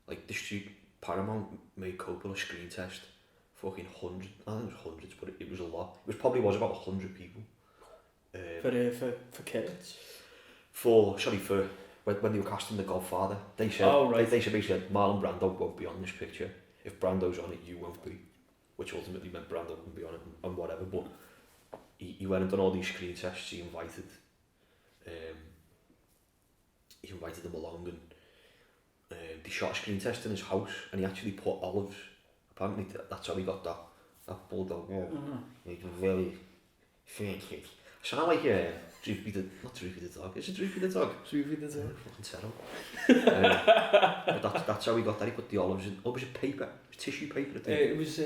like Paramount made Coppola screen test fucking hundreds, I think it was hundreds, but it was a lot. It probably was about 100 people. For kids? For when they were casting The Godfather, they said, they said basically Marlon Brando won't be on this picture. If Brando's on it, you won't be. Which ultimately meant Brando wouldn't be on it and whatever, but he went and done all these screen tests, he invited them along, and they shot a screen test in his house, and he actually put olives. Apparently that's how he got that bulldog. He's very fancy. I sound like not Droopy the dog. Is it Droopy the dog? Droopy the dog. Fucking terrible. But that's how he got that. He put the olives in. Was it paper? It was tissue paper. I think. It was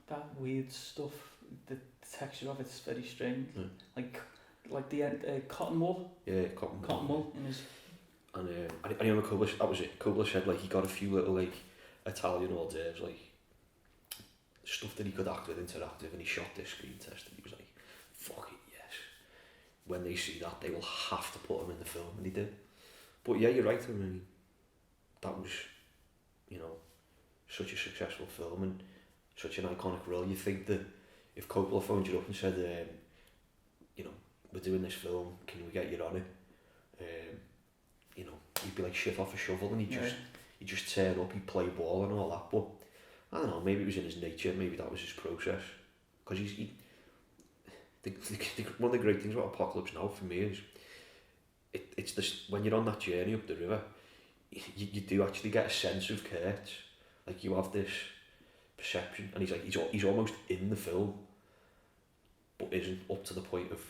that weird stuff. The texture of it's very strange. Like the cotton wool. Yeah, cotton wool in his. And I remember that was it. Coppola said like he got a few little like Italian hors d'oeuvres, like stuff that he could act with, interactive, and he shot this screen test, and he was like, fuck it, yes. When they see that, they will have to put him in the film, and he did. But yeah, you're right, I mean, that was, such a successful film, and such an iconic role. You think that if Coppola phoned you up and said, we're doing this film, can we get you on it? You'd be like shit off a shovel, and he'd just turn up, he'd play ball and all that, but I don't know, maybe it was in his nature, maybe that was his process, because one of the great things about Apocalypse Now for me is it's this, when you're on that journey up the river, you do actually get a sense of Kurtz, like you have this perception, and he's almost in the film, but isn't up to the point of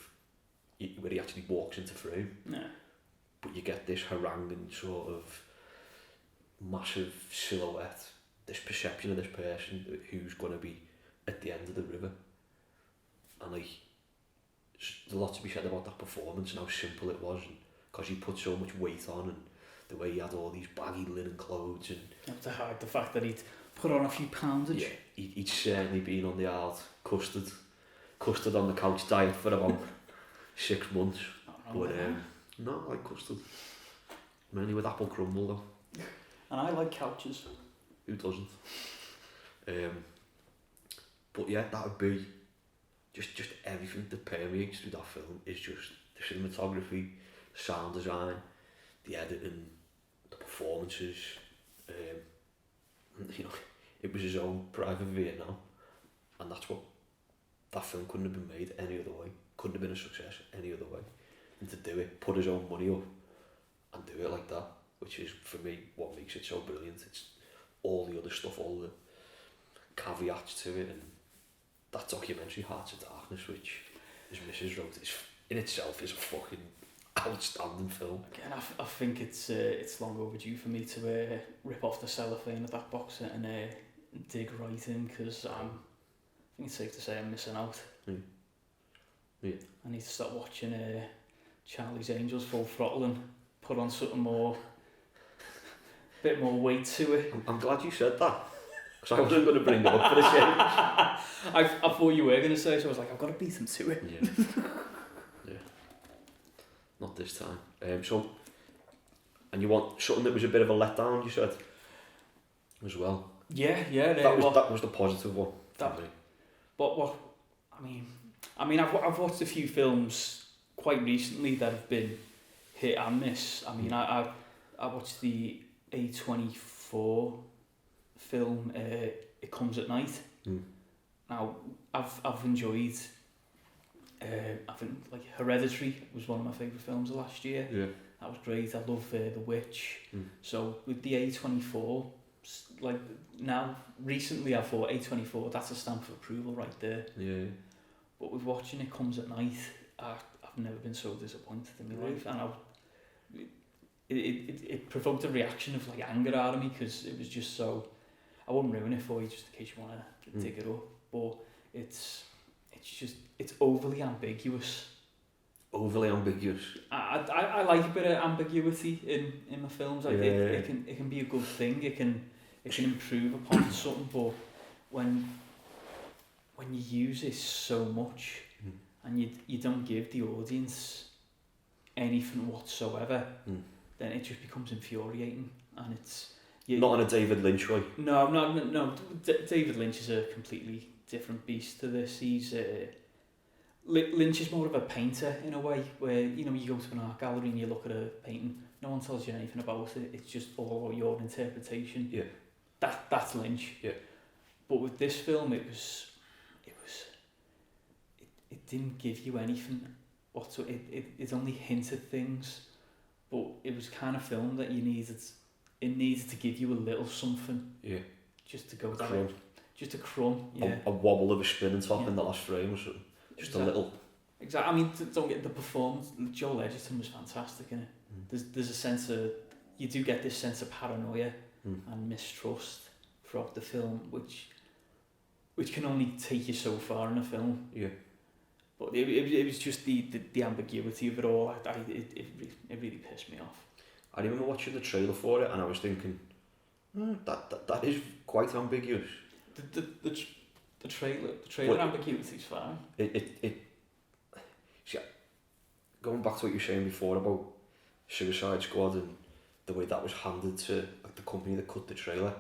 where he actually walks into frame. Yeah. but you get this haranguing sort of massive silhouette, this perception of this person who's going to be at the end of the river. And like, there's a lot to be said about that performance and how simple it was, because he put so much weight on, and the way he had all these baggy linen clothes, and You have to hide the fact that he'd put on a few poundage. yeah, he'd certainly been on the hard custard on the couch diet for about 6 months. But no, I like custard. Mainly with apple crumble though. And I like couches. Who doesn't? But yeah, that would be just everything that permeates through that film is just the cinematography, sound design, the editing, the performances. You know, it was his own private Vietnam, and that's what that film couldn't have been made any other way. Couldn't have been a success any other way. And to do it, put his own money up, and do it like that, which is for me what makes it so brilliant. It's all the other stuff, all the caveats to it, and that documentary Hearts of Darkness, which his missus wrote, is in itself is a fucking outstanding film. Again, I think it's long overdue for me to rip off the cellophane of that box set and dig right in, because I think it's safe to say I'm missing out. Yeah. I need to start watching Charlie's Angels Full Throttle and put on something more, bit more weight to it. I'm glad you said that, because I wasn't going to bring it up for the shame. I thought you were going to say, so I was like, I've got to beat him to it. Yeah. Not this time. So, and you want something that was a bit of a letdown, you said, as well. Yeah. That was the positive one. But I mean, I've watched a few films quite recently that have been hit and miss. I mean, I watched the A24 film It Comes at Night. Now I've enjoyed. I think like Hereditary was one of my favourite films of last year. Yeah. That was great. I love The Witch. So with the A24, like now recently I thought A24, that's a stamp of approval right there. Yeah. But with watching It Comes at Night, I've never been so disappointed in my life, and it provoked a reaction of like anger out of me, because it was just so. I won't ruin it for you just in case you want to dig it up, but it's overly ambiguous. Overly ambiguous. I like a bit of ambiguity in my films. Like it can be a good thing. It can improve upon something, but when you use it so much and you don't give the audience anything whatsoever, then it just becomes infuriating, and it's not in a David Lynch way. No. David Lynch is a completely different beast to this. He's Lynch is more of a painter in a way, where you go to an art gallery and you look at a painting, no one tells you anything about it. It's just all about your interpretation. Yeah. That's Lynch. Yeah. But with this film, it didn't give you anything whatsoever. It only hinted things, but it was kind of film that you needed. It needed to give you a little something. Yeah. Just to go down. Just a crumb. Yeah. A wobble of a spinning top in the last frame or something. Just a little. Exactly. I mean, don't get the performance. Joel Edgerton was fantastic in it. There's a sense of, you do get this sense of paranoia and mistrust throughout the film, which can only take you so far in a film. Yeah. But it was just the ambiguity of it all. It really pissed me off. I remember watching the trailer for it and I was thinking, that is quite ambiguous. The trailer ambiguity is fine. See, going back to what you were saying before about Suicide Squad and the way that was handed to like the company that cut the trailer,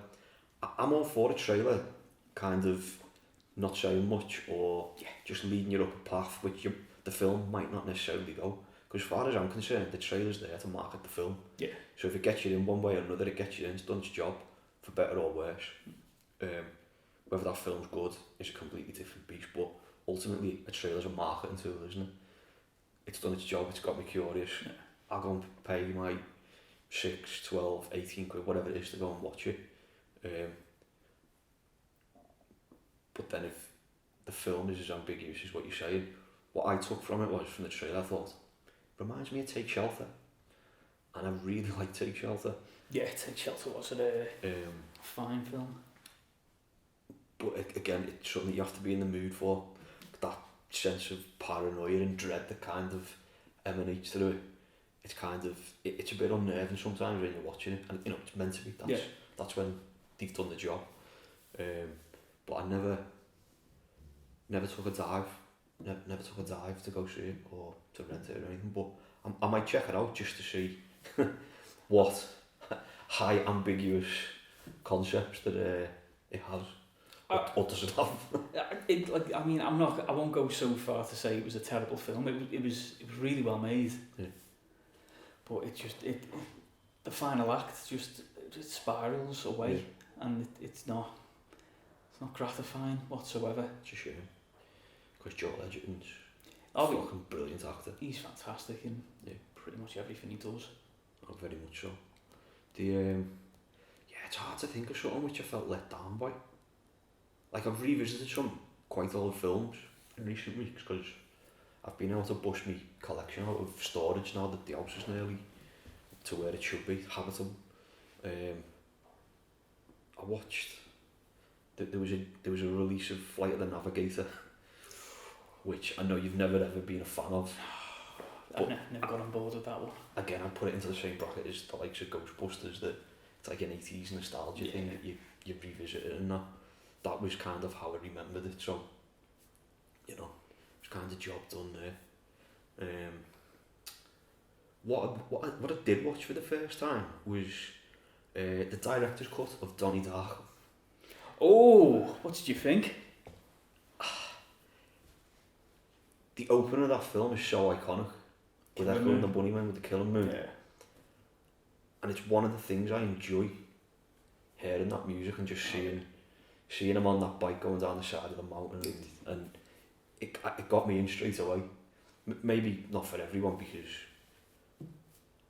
I'm all for a trailer kind of not saying much or just leading you up a path which the film might not necessarily go. Because as far as I'm concerned, the trailer's there to market the film. Yeah. So if it gets you in one way or another, it gets you in, it's done its job, for better or worse. Whether that film's good is a completely different beast, but ultimately a trailer's a marketing tool, isn't it? It's done its job, it's got me curious. Yeah. I'll go and pay my 6, 12, 18 quid, whatever it is, to go and watch it. But then if the film is as ambiguous as what you're saying, what I took from it was, from the trailer, I thought, reminds me of Take Shelter. and I really like Take Shelter. Yeah, Take Shelter was a Um, fine film. but again, it's something you have to be in the mood for. That sense of paranoia and dread that kind of emanates through it. It's kind of, it's a bit unnerving sometimes when you're watching it, and you know, it's meant to be. That's when they've done the job. But I never took a dive. Never took a dive to go see it or to rent it or anything. But I might check it out just to see what high ambiguous concepts that it has. Or does it have? I mean, I won't go so far to say it was a terrible film. It was really well made. Yeah. But the final act just it spirals away, and it's not gratifying whatsoever. It's a shame. Because Joel Edgerton's a fucking brilliant actor. He's fantastic in pretty much everything he does. Oh, very much so. It's hard to think of something which I felt let down by. Like, I've revisited some quite old films in recent weeks because I've been able to bust my collection out of storage now that the house is nearly to where it should be, habitable. I watched, there was a release of Flight of the Navigator, which I know you've never ever been a fan of. I've never got on board with that one. Again, I put it into the same bracket as the likes of Ghostbusters, that it's like an 80s nostalgia thing that you revisit it, and that was kind of how I remembered it. So, you know, it was kind of job done there. What I did watch for the first time was the director's cut of Donnie Darko. Oh, what did you think? The opening of that film is so iconic, with Echo and the Bunnymen with the Killing Moon. Yeah. And it's one of the things I enjoy, hearing that music and just seeing him on that bike going down the side of the mountain, and it got me in straight away. Maybe not for everyone, because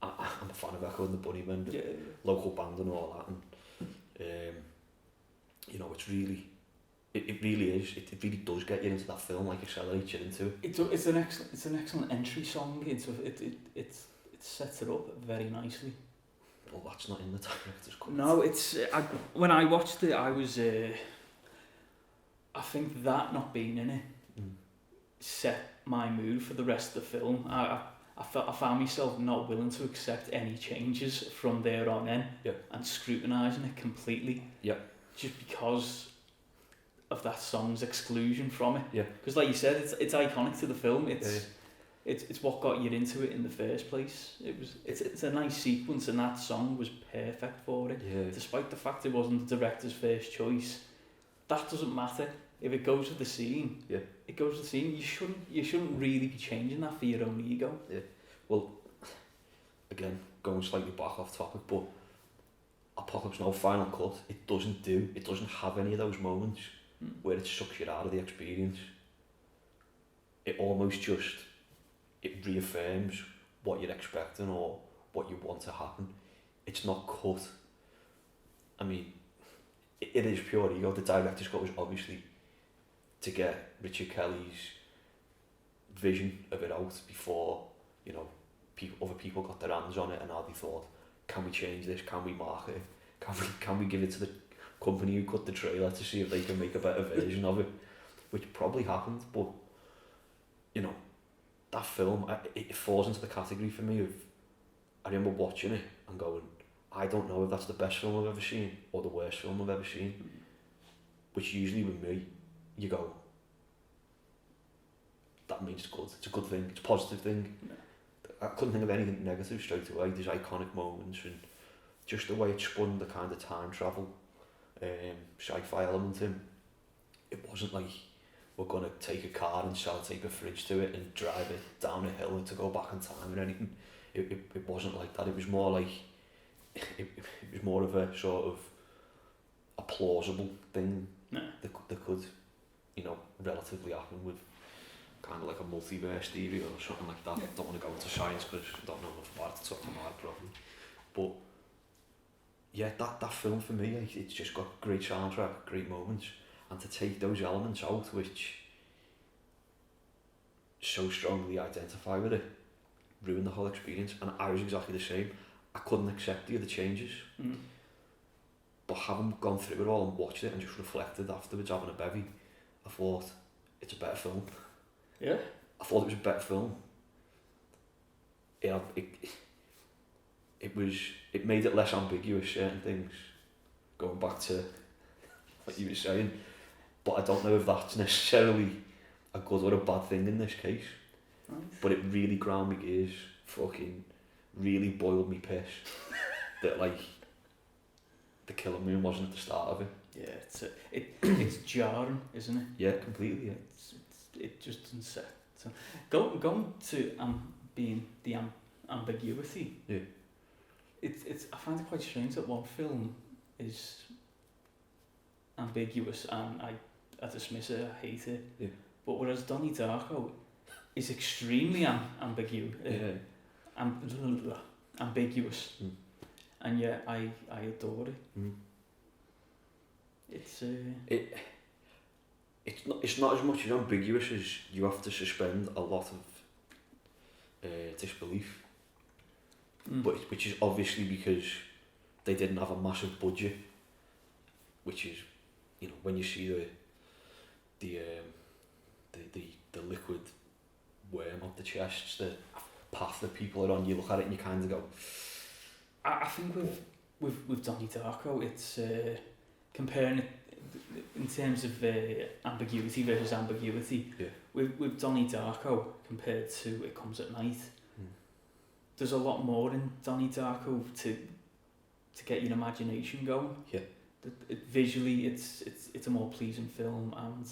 I'm a fan of Echo and the Bunnymen, the local band and all that, and you know, it's really, it really is. It really does get you into that film, like accelerates you into it. It's an excellent entry song. It sets it up very nicely. Well, that's not in the director's cut. No, when I watched it, I was I think that not being in it set my mood for the rest of the film. I found myself not willing to accept any changes from there on in, and scrutinising it completely. Just because of that song's exclusion from it. Because, like you said, it's iconic to the film. It's what got you into it in the first place. It's a nice sequence, and that song was perfect for it. Despite the fact it wasn't the director's first choice, that doesn't matter. If it goes with the scene, it goes with the scene. You shouldn't really be changing that for your own ego. Well, again, going slightly back off topic, but Apocalypse Now Final Cut, it doesn't have any of those moments where it sucks you out of the experience. It almost just, it reaffirms what you're expecting or what you want to happen. It's not cut. I mean, it is pure ego. The director's cut was obviously to get Richard Kelly's vision of it out before, you know, other people got their hands on it, and now they thought, can we change this? Can we market it? Can we give it to the company who cut the trailer to see if they can make a better version of it? Which probably happened, but you know, that film, it falls into the category for me of, I remember watching it and going, I don't know if that's the best film I've ever seen or the worst film I've ever seen. Which usually with me, you go, that means it's good. It's a good thing. It's a positive thing. I couldn't think of anything negative straight away. There's iconic moments, and just the way it spun the kind of time travel sci-fi element in. It wasn't like we're going to take a car and sellotape a fridge to it and drive it down a hill to go back in time or anything. It wasn't like that. It was more like, it was more of a sort of a plausible thing that could, you know, relatively happen with kind of like a multiverse theory or something like that. I don't want to go into science because I don't know enough about it to talk about it properly. But yeah, that film for me, it's just got great soundtrack, great moments, and to take those elements out which so strongly identify with it, ruin the whole experience. And I was exactly the same. I couldn't accept the other changes. Mm. But having gone through it all and watched it and just reflected afterwards, having a bevy, I thought, it's a better film. Yeah? I thought it was a better film. It made it less ambiguous, certain things, going back to what you were saying. But I don't know if that's necessarily a good or a bad thing in this case. Right. But it really ground me gears, fucking really boiled me piss. That like, the Killer Moon wasn't at the start of it. Yeah, it's jarring, isn't it? Yeah, completely, yeah. It just doesn't set. So, going to being the ambiguity. Yeah. It's I find it quite strange that one film is ambiguous and I dismiss it, I hate it. Yeah. But whereas Donnie Darko is extremely ambiguous. Ambiguous. Mm. And yet I adore it. Mm. It's It's not as much as ambiguous as you have to suspend a lot of disbelief. But which is obviously because they didn't have a massive budget, which is, you know, when you see the liquid worm up the chests, the path that people are on, you look at it and you kind of go. I think with Donnie Darko, it's comparing it in terms of ambiguity versus ambiguity. Yeah. With Donnie Darko compared to It Comes at Night, there's a lot more in Donnie Darko to get your imagination going. Yeah. Visually, it's a more pleasing film, and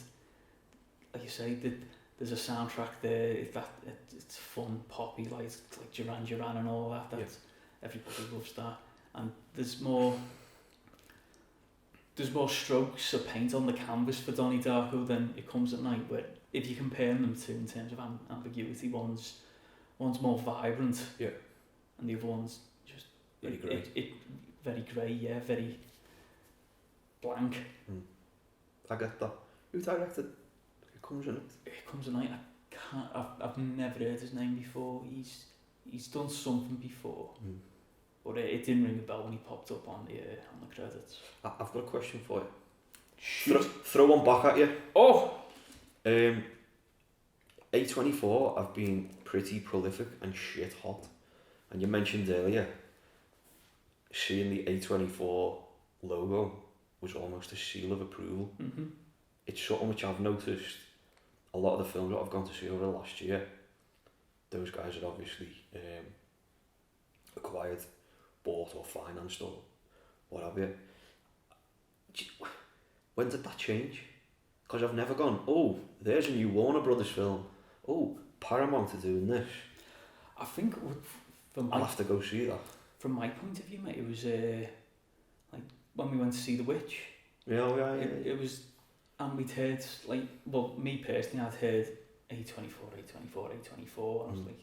like you say, there's a soundtrack there. It's fun, poppy, like Duran Duran and all that. Everybody loves that, and there's more strokes of paint on the canvas for Donnie Darko than It Comes at Night. Where if you compare them to in terms of ambiguity, one's more vibrant, yeah, and the other one's just very grey. Very grey, yeah, very blank. I get that. Who directed It Comes at Night? It Comes at Night. I've never heard his name before. He's done something before, but it didn't ring a bell when he popped up on the credits. I've got a question for you. Throw one back at you. Oh. A24 have been pretty prolific and shit hot, and you mentioned earlier seeing the A24 logo was almost a seal of approval. It's something which I've noticed a lot of the films that I've gone to see over the last year. Those guys had obviously acquired, bought or financed or what have you. When did that change? Because I've never gone, oh, there's a new Warner Brothers film. Oh, Paramount are doing this. I think I'll have to go see that. From my point of view, mate, it was like when we went to see The Witch. Yeah. It was, and we'd heard, like, well, me personally, I'd heard A24. I was like,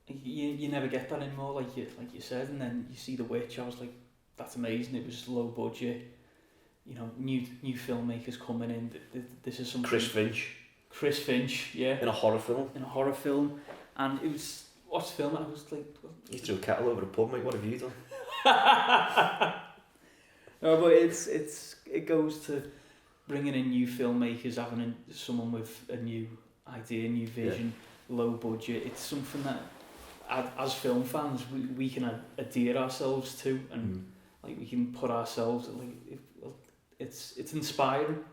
you never get that anymore, like you said. And then you see The Witch. I was like, that's amazing. It was low budget. You know, new filmmakers coming in. This is something. Chris Finch, yeah. In a horror film. And it was, what's the film? I was like, you threw a kettle over the pub, mate. What have you done? No, but it goes to bringing in new filmmakers, having someone with a new idea, new vision, low budget. It's something that, as film fans, we can adhere ourselves to, and like we can put ourselves it's inspiring.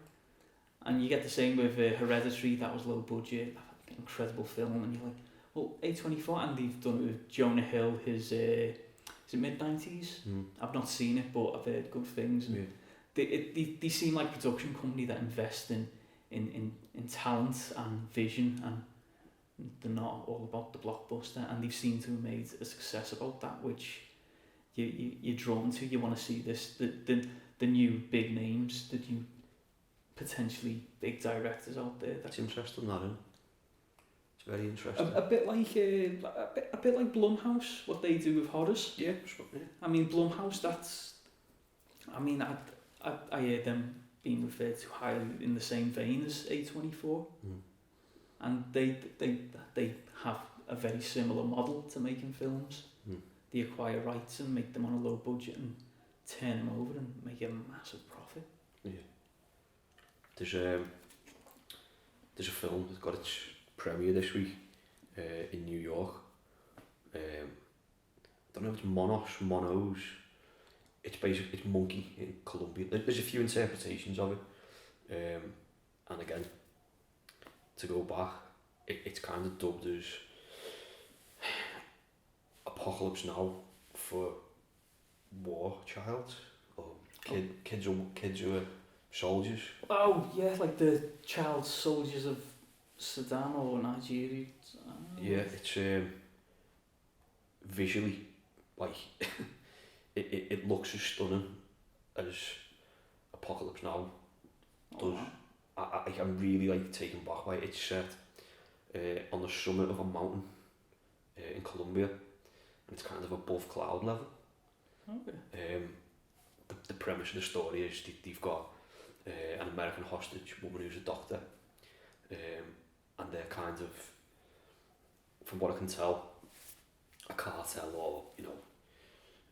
And you get the same with Hereditary. That was low budget, incredible film, and you're like, well, A24, and they've done it with Jonah Hill. His is it mid-90s? I've not seen it, but I've heard good things. And they seem like a production company that invest in talent and vision, and they're not all about the blockbuster. And they've seemed to have made a success about that, which you're drawn to. You want to see this, the new big names, the new potentially big directors out there. That's interesting, that, isn't it? It's very interesting. A bit like Blumhouse, what they do with horrors. Yeah. I mean, Blumhouse. I hear them being referred to highly in the same vein as A24, and they have a very similar model to making films. they acquire rights and make them on a low budget and turn them over and make a massive profit. Yeah. There's a film that's got its premiere this week in New York. I don't know if it's Monos. It's basically, it's Monkey in Colombia. There's a few interpretations of it. And again, to go back, it's kind of dubbed as Apocalypse Now for war child, or kids who are soldiers. Oh yeah, like the child soldiers of Sudan or Nigeria. Yeah, it's visually, like, it looks as stunning as Apocalypse Now does. I'm really like taken back by it. It's set on the summit of a mountain in Colombia, and it's kind of above cloud level. Okay. The premise of the story is they've got an American hostage woman who's a doctor, and they're kind of, from what I can tell, a cartel or, you know,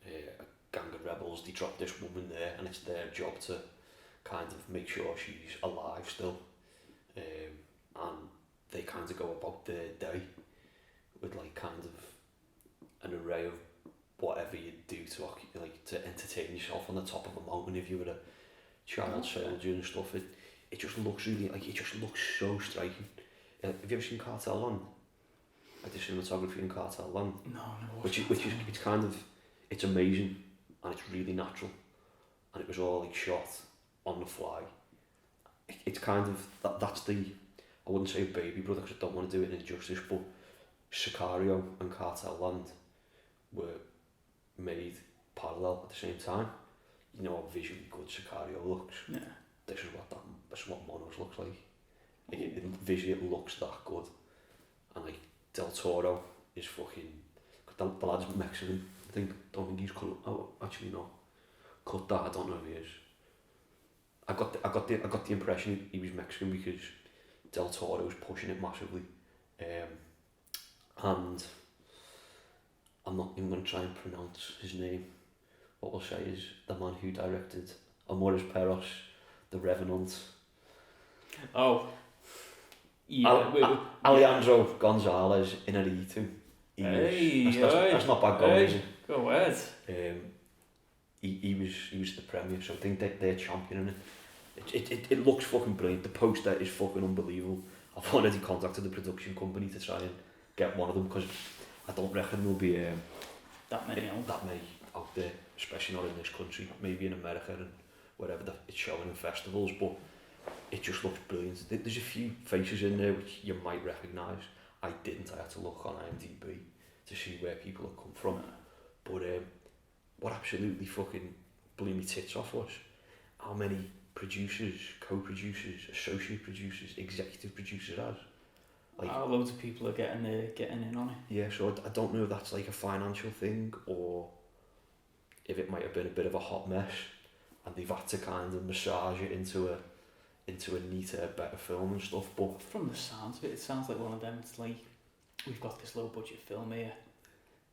a gang of rebels. They drop this woman there, and it's their job to kind of make sure she's alive still, and they kind of go about their day with like kind of an array of whatever you do to to entertain yourself on the top of a mountain if you were a child soldier and stuff. It just looks really, like, it just looks so striking. Have you ever seen Cartel Land? Like the cinematography in Cartel Land? No. Which is, it's kind of, it's amazing, and it's really natural, and it was all like shot on the fly. It's kind of, that's the, I wouldn't say Baby Brother because I don't want to do it injustice, but Sicario and Cartel Land were made parallel at the same time. You know how visually good Sicario looks. Yeah. This is what Monos looks like. Visually it looks that good, and like Del Toro is fucking. The lad's Mexican. Don't think he's cut. Oh, actually no. Cut that. I don't know if he is. I got the impression he was Mexican because Del Toro was pushing it massively, and I'm not even going to try and pronounce his name. What we'll say is the man who directed Amores Perros, The Revenant. Oh. Yeah. Alejandro Gonzalez Inarritu. That's not bad going, is it? Go ahead. He was the premier, so I think they're championing it. It looks fucking brilliant. The poster is fucking unbelievable. I've already contacted the production company to try and get one of them because I don't reckon there'll be that many out there, especially not in this country. Maybe in America and wherever it's showing in festivals, but it just looks brilliant. There's a few faces in there which you might recognise. I didn't. I had to look on IMDb to see where people have come from. But what absolutely fucking blew me tits off was how many producers, co-producers, associate producers, executive producers has. Like, loads of people are getting in on it. Yeah, so I don't know if that's like a financial thing or if it might have been a bit of a hot mess and they've had to kind of massage it into a neater, better film and stuff. But from the sounds of it, it sounds like one of them. It's like, we've got this low budget film here.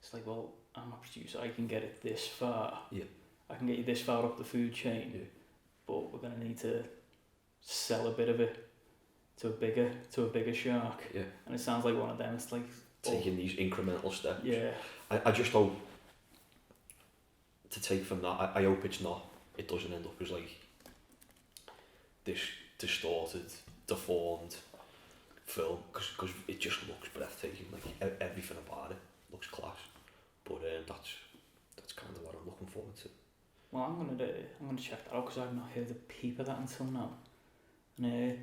It's like, well, I'm a producer, I can get it this far. Yeah. I can get you this far up the food chain. Yeah. But we're gonna need to sell a bit of it to a bigger shark. Yeah. And it sounds like one of them. It's like taking these incremental steps. Yeah. I just hope to take from that. I hope it's not. It doesn't end up as like this distorted, deformed film because it just looks breathtaking. Like everything about it looks class. But that's kind of what I'm looking forward to. Well, I'm gonna check that out because I've not heard a peep of that until now. And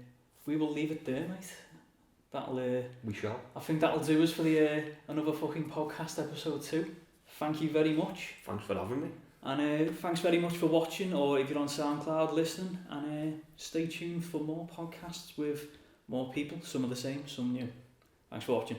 we will leave it there, mate. That'll. We shall. I think that'll do us for the another fucking podcast episode 2. Thank you very much. Thanks for having me. And thanks very much for watching, or if you're on SoundCloud listening. And stay tuned for more podcasts with more people. Some are the same, some new. Thanks for watching.